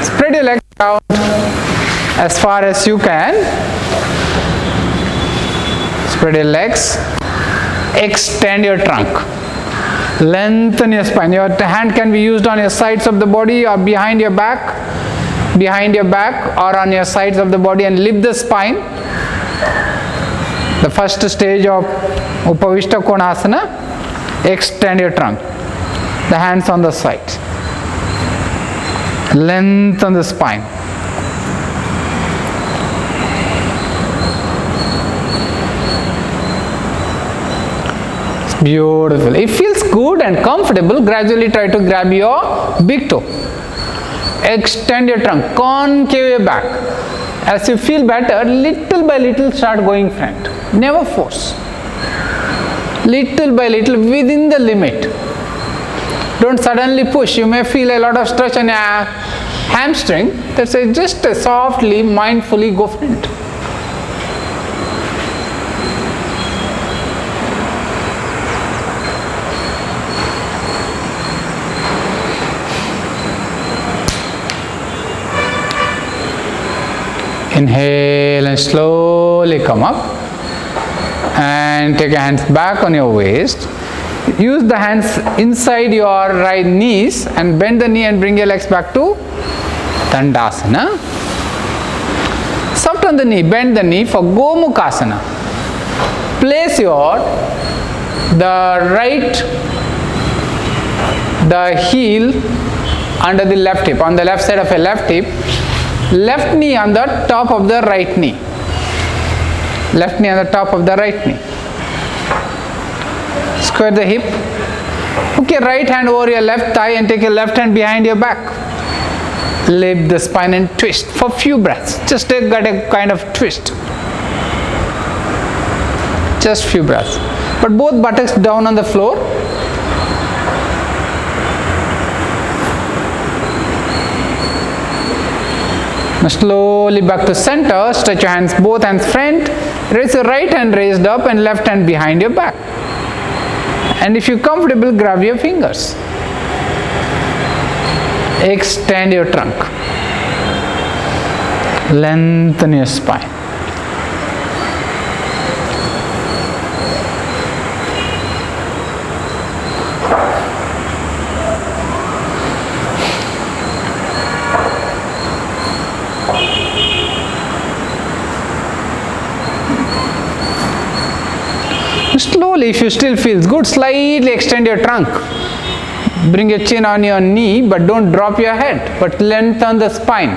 Spread your legs out as far as you can. Spread your legs. Extend your trunk. Lengthen your spine. Your hand can be used on your sides of the body or behind your back or on your sides of the body, and lift the spine. The first stage of Upavishta Konasana, extend your trunk. The hands on the side. Lengthen the spine. Beautiful. It feels good and comfortable. Gradually try to grab your big toe. Extend your trunk. Concave your back. As you feel better, little by little start going front. Never force. Little by little within the limit. Don't suddenly push. You may feel a lot of stretch on your hamstring. That's just softly, mindfully go front. Inhale and slowly come up and take your hands back on your waist. Use the hands inside your right knees and bend the knee and bring your legs back to Dandasana. Soft on the knee, bend the knee for Gomukhasana. Place the heel under the left hip, on the left side of your left hip. Left knee on the top of the right knee. Left knee on the top of the right knee. Square the hip. Hook your right hand over your left thigh and take your left hand behind your back. Lift the spine and twist for few breaths. Just get a kind of twist. Just few breaths. But both buttocks down on the floor. Now slowly back to center, stretch your hands, both hands front, raise your right hand raised up and left hand behind your back. And if you're comfortable, grab your fingers. Extend your trunk. Lengthen your spine. Slowly, if you still feels good, slightly extend your trunk. Bring your chin on your knee, but don't drop your head, but lengthen the spine.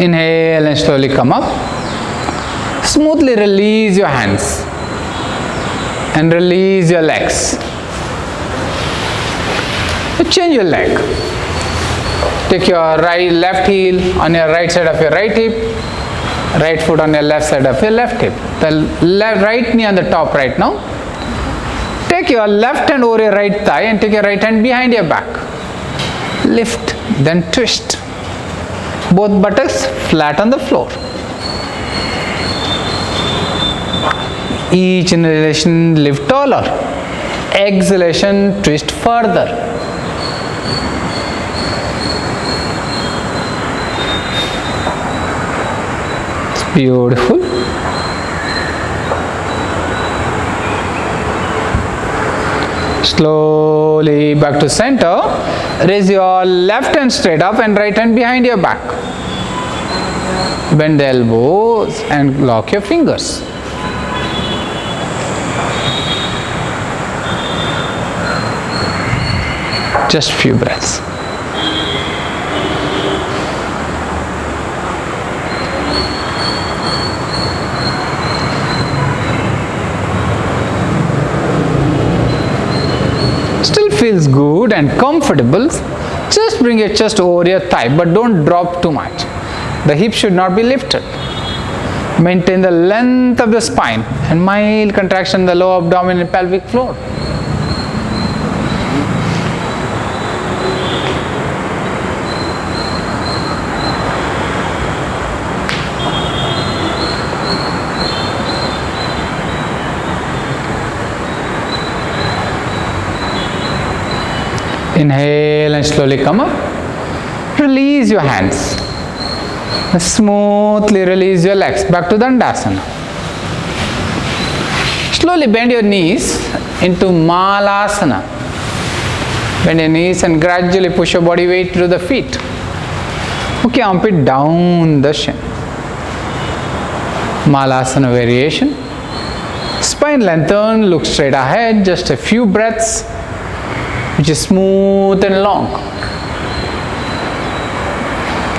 Inhale and slowly come up. Smoothly release your hands and release your legs. Change your leg. Take your left heel on your right side of your right hip, right foot on your left side of your left hip. The right knee on the top right now. Take your left hand over your right thigh and take your right hand behind your back. Lift, then twist. Both buttocks flat on the floor. Each inhalation, lift taller. Exhalation, twist further. Beautiful. Slowly back to center. Raise your left hand straight up and right hand behind your back. Bend the elbows and lock your fingers. Just few breaths. Still feels good and comfortable. Just bring your chest over your thigh, but don't drop too much. The hip should not be lifted. Maintain the length of the spine and mild contraction in the lower abdominal and pelvic floor. Inhale and slowly come up. Release your hands. Smoothly release your legs. Back to Dandasana. Slowly bend your knees into Malasana. Bend your knees and gradually push your body weight to the feet. Hook your armpit down the shin. Malasana variation. Spine lengthen, look straight ahead. Just a few breaths, which is smooth and long.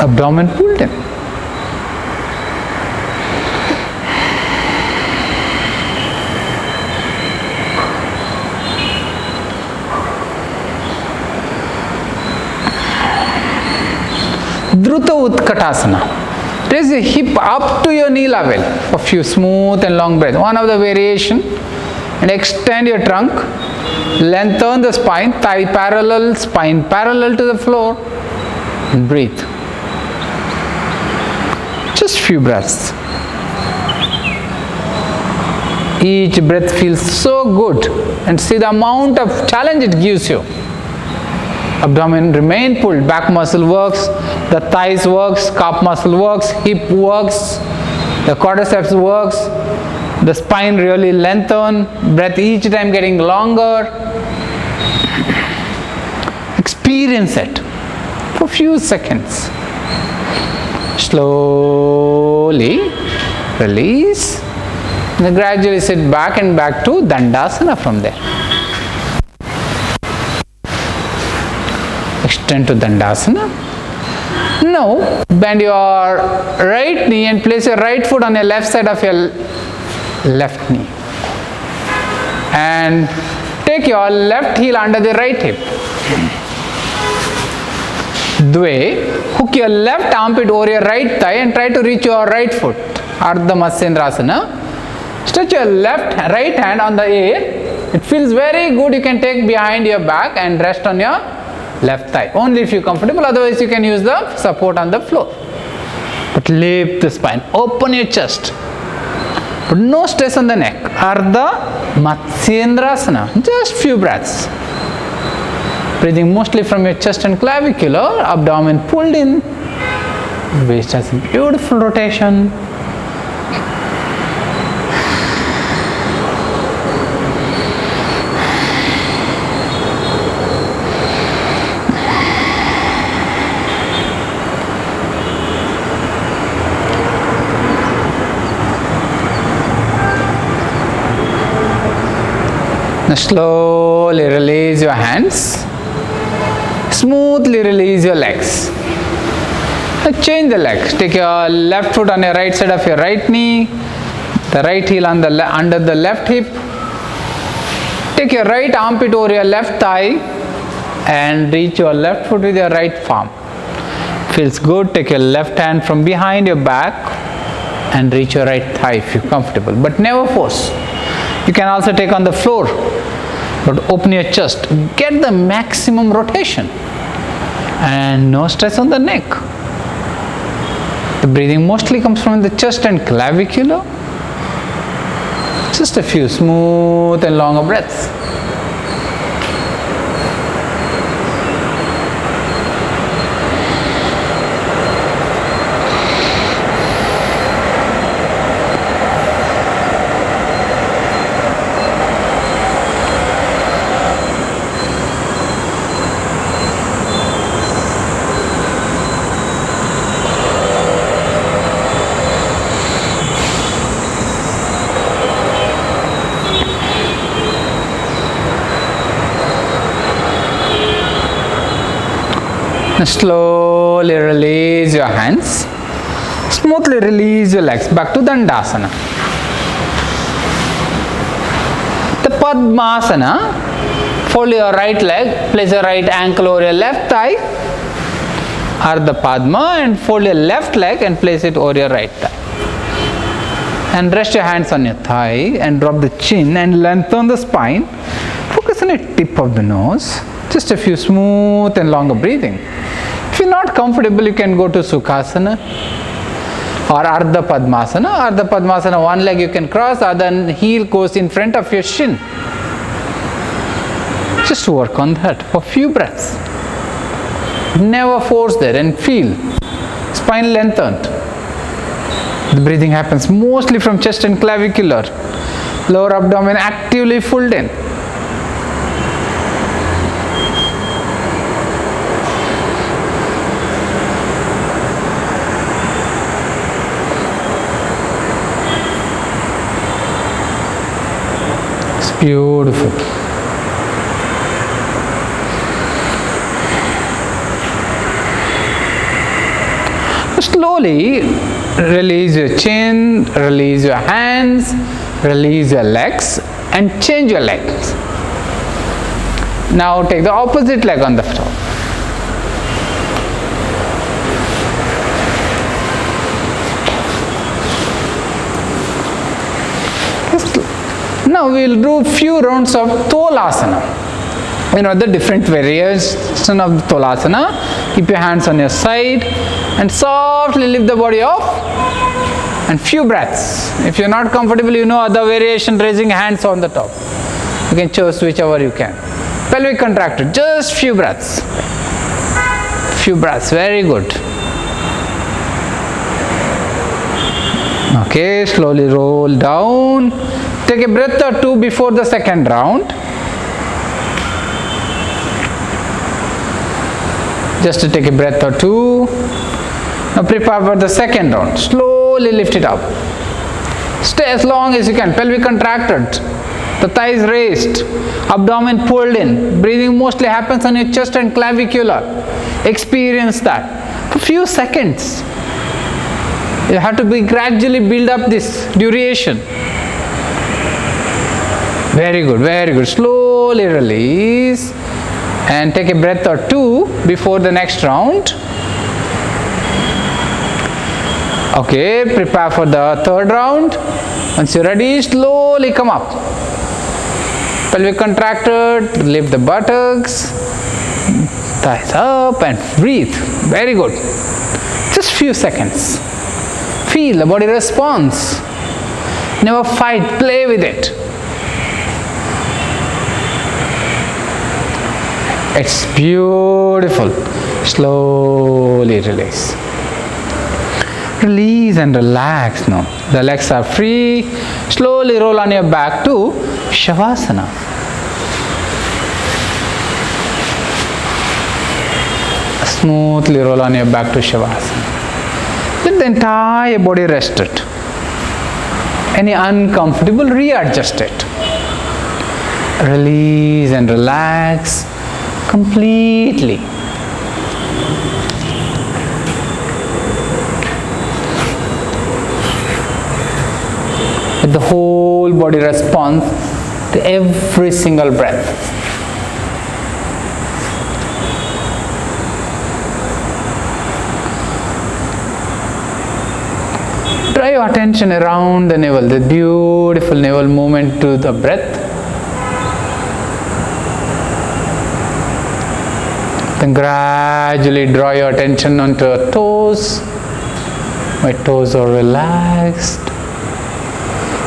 Abdomen pulled in. Druta Utkatasana. Raise the hip up to your knee level for a few smooth and long breaths. One of the variation, and extend your trunk. Lengthen the spine, thigh parallel, spine parallel to the floor. And breathe. Just few breaths. Each breath feels so good, and see the amount of challenge it gives you. Abdomen remain pulled, back muscle works, the thighs works, calf muscle works, hip works, the quadriceps works, the spine really lengthen, breath each time getting longer. Experience it for a few seconds. Slowly release, and then gradually sit back and back to Dandasana from there. Extend to Dandasana. Now bend your right knee and place your right foot on your left side of your left knee. And take your left heel under the right hip. Dve, hook your left armpit over your right thigh and try to reach your right foot. Ardha Matsyendrasana. Stretch your right hand on the air. It feels very good. You can take behind your back and rest on your left thigh. Only if you're comfortable. Otherwise, you can use the support on the floor. But lift the spine. Open your chest. But no stress on the neck. Ardha Matsyendrasana. Just few breaths. Breathing mostly from your chest and clavicular. Abdomen pulled in. Waist has a beautiful rotation. Now slowly release your hands. Smoothly release your legs. Now change the legs. Take your left foot on your right side of your right knee. The right heel on the under the left hip. Take your right armpit over your left thigh and reach your left foot with your right palm. Feels good. Take your left hand from behind your back and reach your right thigh if you're comfortable. But never force. You can also take on the floor. But open your chest. Get the maximum rotation. And no stress on the neck. The breathing mostly comes from the chest and clavicular. Just a few smooth and longer breaths. Slowly release your hands. Smoothly release your legs. Back to Dandasana. The Padmasana. Fold your right leg. Place your right ankle over your left thigh. Ardha Padma. And fold your left leg and place it over your right thigh. And rest your hands on your thigh and drop the chin and lengthen the spine. Focus on the tip of the nose. Just a few smooth and longer breathing. If you're not comfortable, you can go to Sukhasana or Ardha Padmasana. Ardha Padmasana, one leg you can cross, other heel goes in front of your shin. Just work on that for a few breaths. Never force there, and feel spine lengthened. The breathing happens mostly from chest and clavicular. Lower abdomen actively pulled in. It's beautiful. Slowly release your chin, release your hands, release your legs, and change your legs. Now take the opposite leg on the top. Now we will do few rounds of Tolasana. You know the different variation of the Tolasana. Keep your hands on your side and softly lift the body up, and few breaths. If you're not comfortable, you know other variation, raising hands on the top. You can choose whichever you can. Pelvic contracted, just few breaths. Few breaths, very good. Okay, slowly roll down. Take a breath or two before the second round. Just to take a breath or two. Now prepare for the second round. Slowly lift it up. Stay as long as you can. Pelvic contracted. The thighs raised. Abdomen pulled in. Breathing mostly happens on your chest and clavicular. Experience that. For few seconds. You have to gradually build up this duration. Very good, very good. Slowly release. And take a breath or two before the next round. Okay, prepare for the third round. Once you're ready, slowly come up. Pelvic contracted, lift the buttocks, thighs up, and breathe. Very good. Just few seconds. Feel the body response. Never fight, play with it. It's beautiful. Slowly release. Release and relax now. The legs are free. Slowly roll on your back to Shavasana. Smoothly roll on your back to Shavasana. Let the entire body rest it. Any uncomfortable, readjust it. Release and relax completely. With the whole body response to every single breath. Draw your attention around the navel, the beautiful navel movement to the breath. Then gradually draw your attention onto your toes. My toes are relaxed.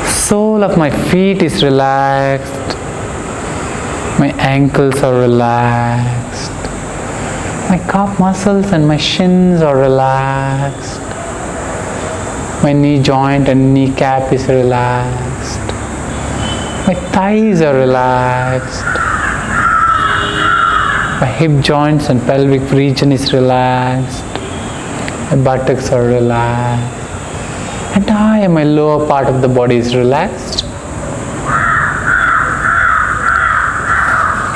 Sole of my feet is relaxed. My ankles are relaxed. My calf muscles and my shins are relaxed. My knee joint and kneecap is relaxed. My thighs are relaxed. My hip joints and pelvic region is relaxed. My buttocks are relaxed. And my lower part of the body is relaxed.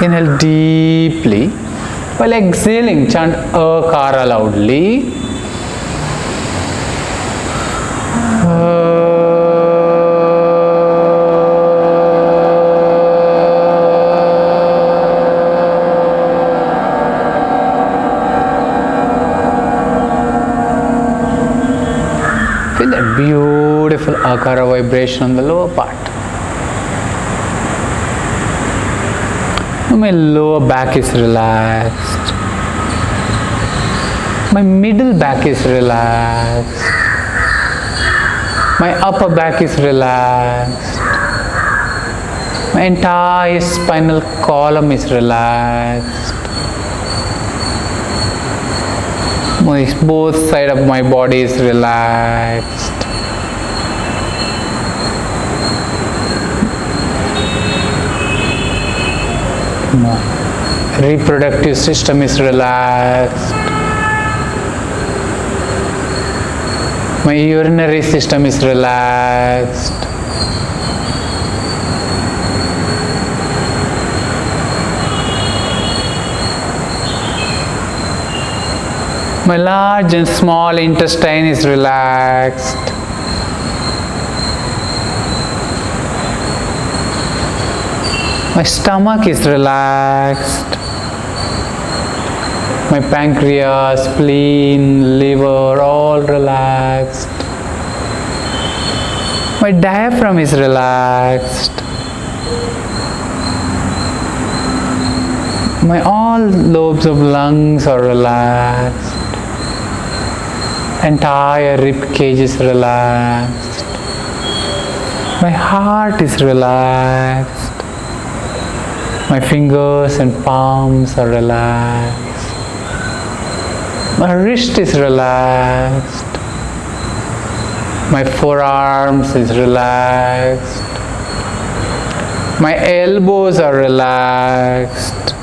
Inhale deeply. While exhaling, chant Akara loudly. Feel that beautiful Akara vibration on the lower part. My lower back is relaxed. My middle back is relaxed. My upper back is relaxed. My entire spinal column is relaxed. Both side of my body is relaxed. Reproductive system is relaxed. My urinary system is relaxed. My large and small intestine is relaxed. My stomach is relaxed. My pancreas, spleen, liver, all relaxed. My diaphragm is relaxed. My all lobes of lungs are relaxed. Entire rib cage is relaxed. My heart is relaxed. My fingers and palms are relaxed. My wrist is relaxed. My forearms is relaxed. My elbows are relaxed.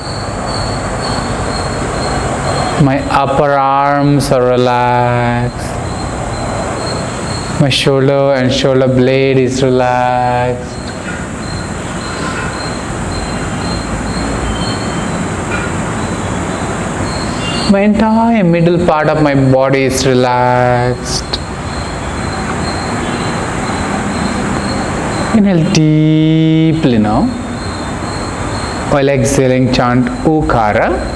My upper arms are relaxed. My shoulder and shoulder blade is relaxed. My entire middle part of my body is relaxed. Inhale deeply now. While exhaling, chant Ukara.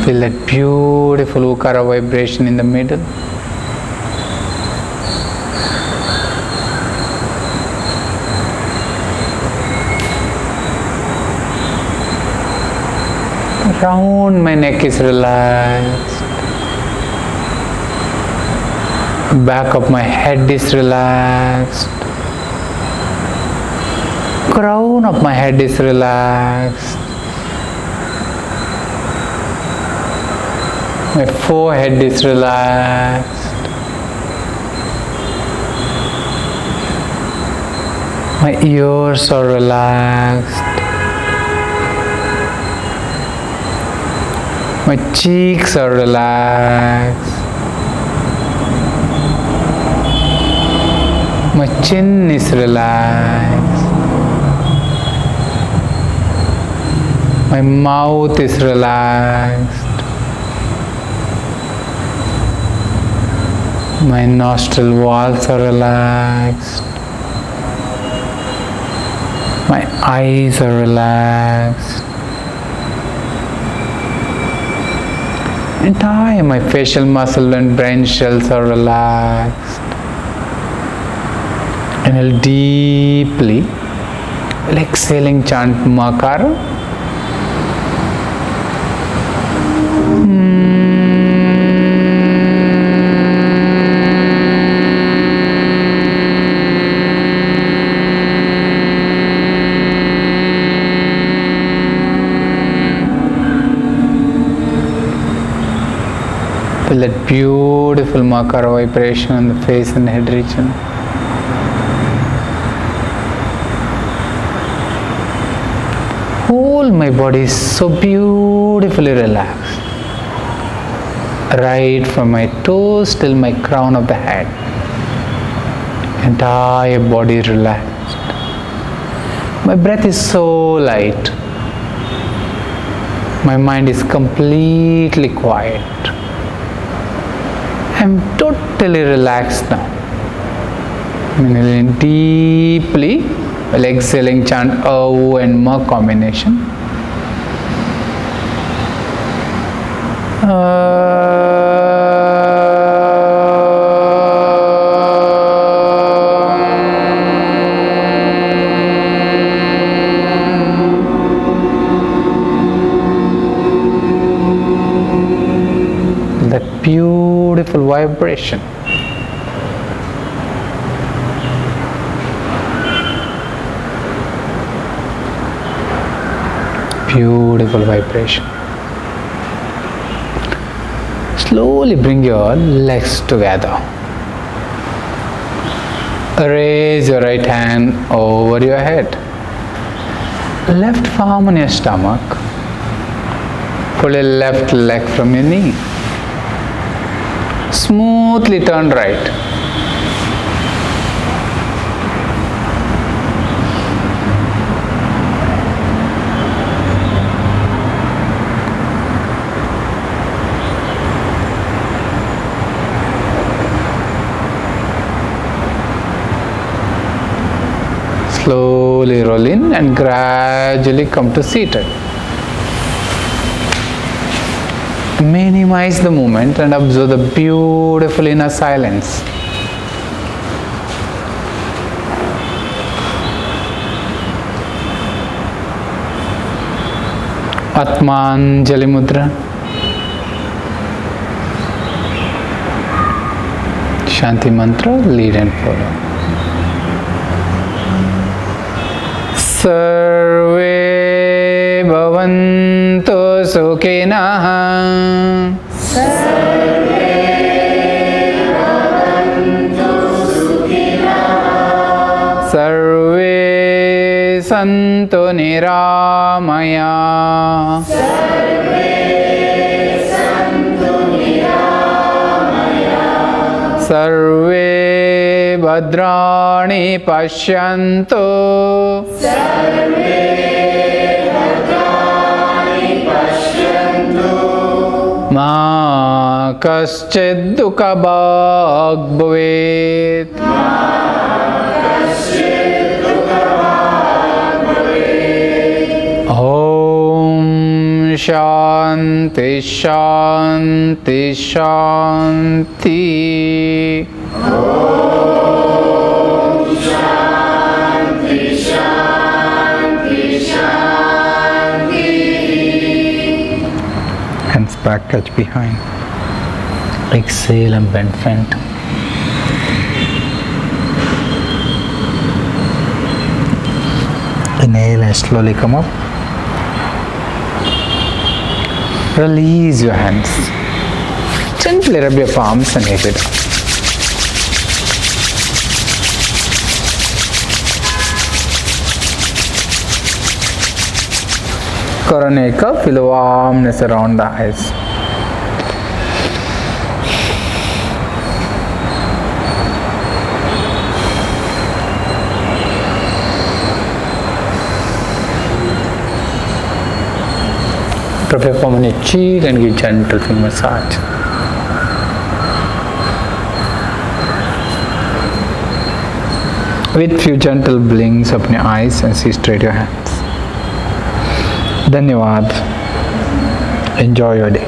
Feel that beautiful Ukara vibration in the middle. Around my neck is relaxed. Back of my head is relaxed. Crown of my head is relaxed. My forehead is relaxed. My ears are relaxed. My cheeks are relaxed. My chin is relaxed. My mouth is relaxed. My nostril walls are relaxed. My eyes are relaxed. Entire my facial muscle and brain cells are relaxed. Inhale deeply. Exhaling, chant Makara. Feel that beautiful Makara vibration on the face and head region. Whole my body is so beautifully relaxed. Right from my toes till my crown of the head. Entire body relaxed. My breath is so light. My mind is completely quiet. I'm totally relaxed now. Inhaling deeply while exhaling, chant O and Ma combination. beautiful vibration. Beautiful vibration. Slowly bring your legs together. Raise your right hand over your head. Left palm on your stomach. Pull your left leg from your knee. Smoothly turn right. Slowly roll in and gradually come to seated. Minimize the movement and observe the beautiful inner silence. Atmanjali Mudra. Shanti Mantra, lead and follow. Sarve bhavantu sukhinah. Sarve santu niramaya. Sarve bhadrani pashyantu. Ma kaschid dukha bhag bhavet. Om Shanti Shanti Shanti. Hands back, touch behind. Exhale and bend front. Inhale and slowly come up. Release your hands. Gently rub your palms and take it up. Coroneka, feel the warmness around the eyes. Prepare palm on your cheek and give gentle finger massage. With few gentle blinks, open your eyes and see straight your hands. Dhanyavad. Enjoy your day.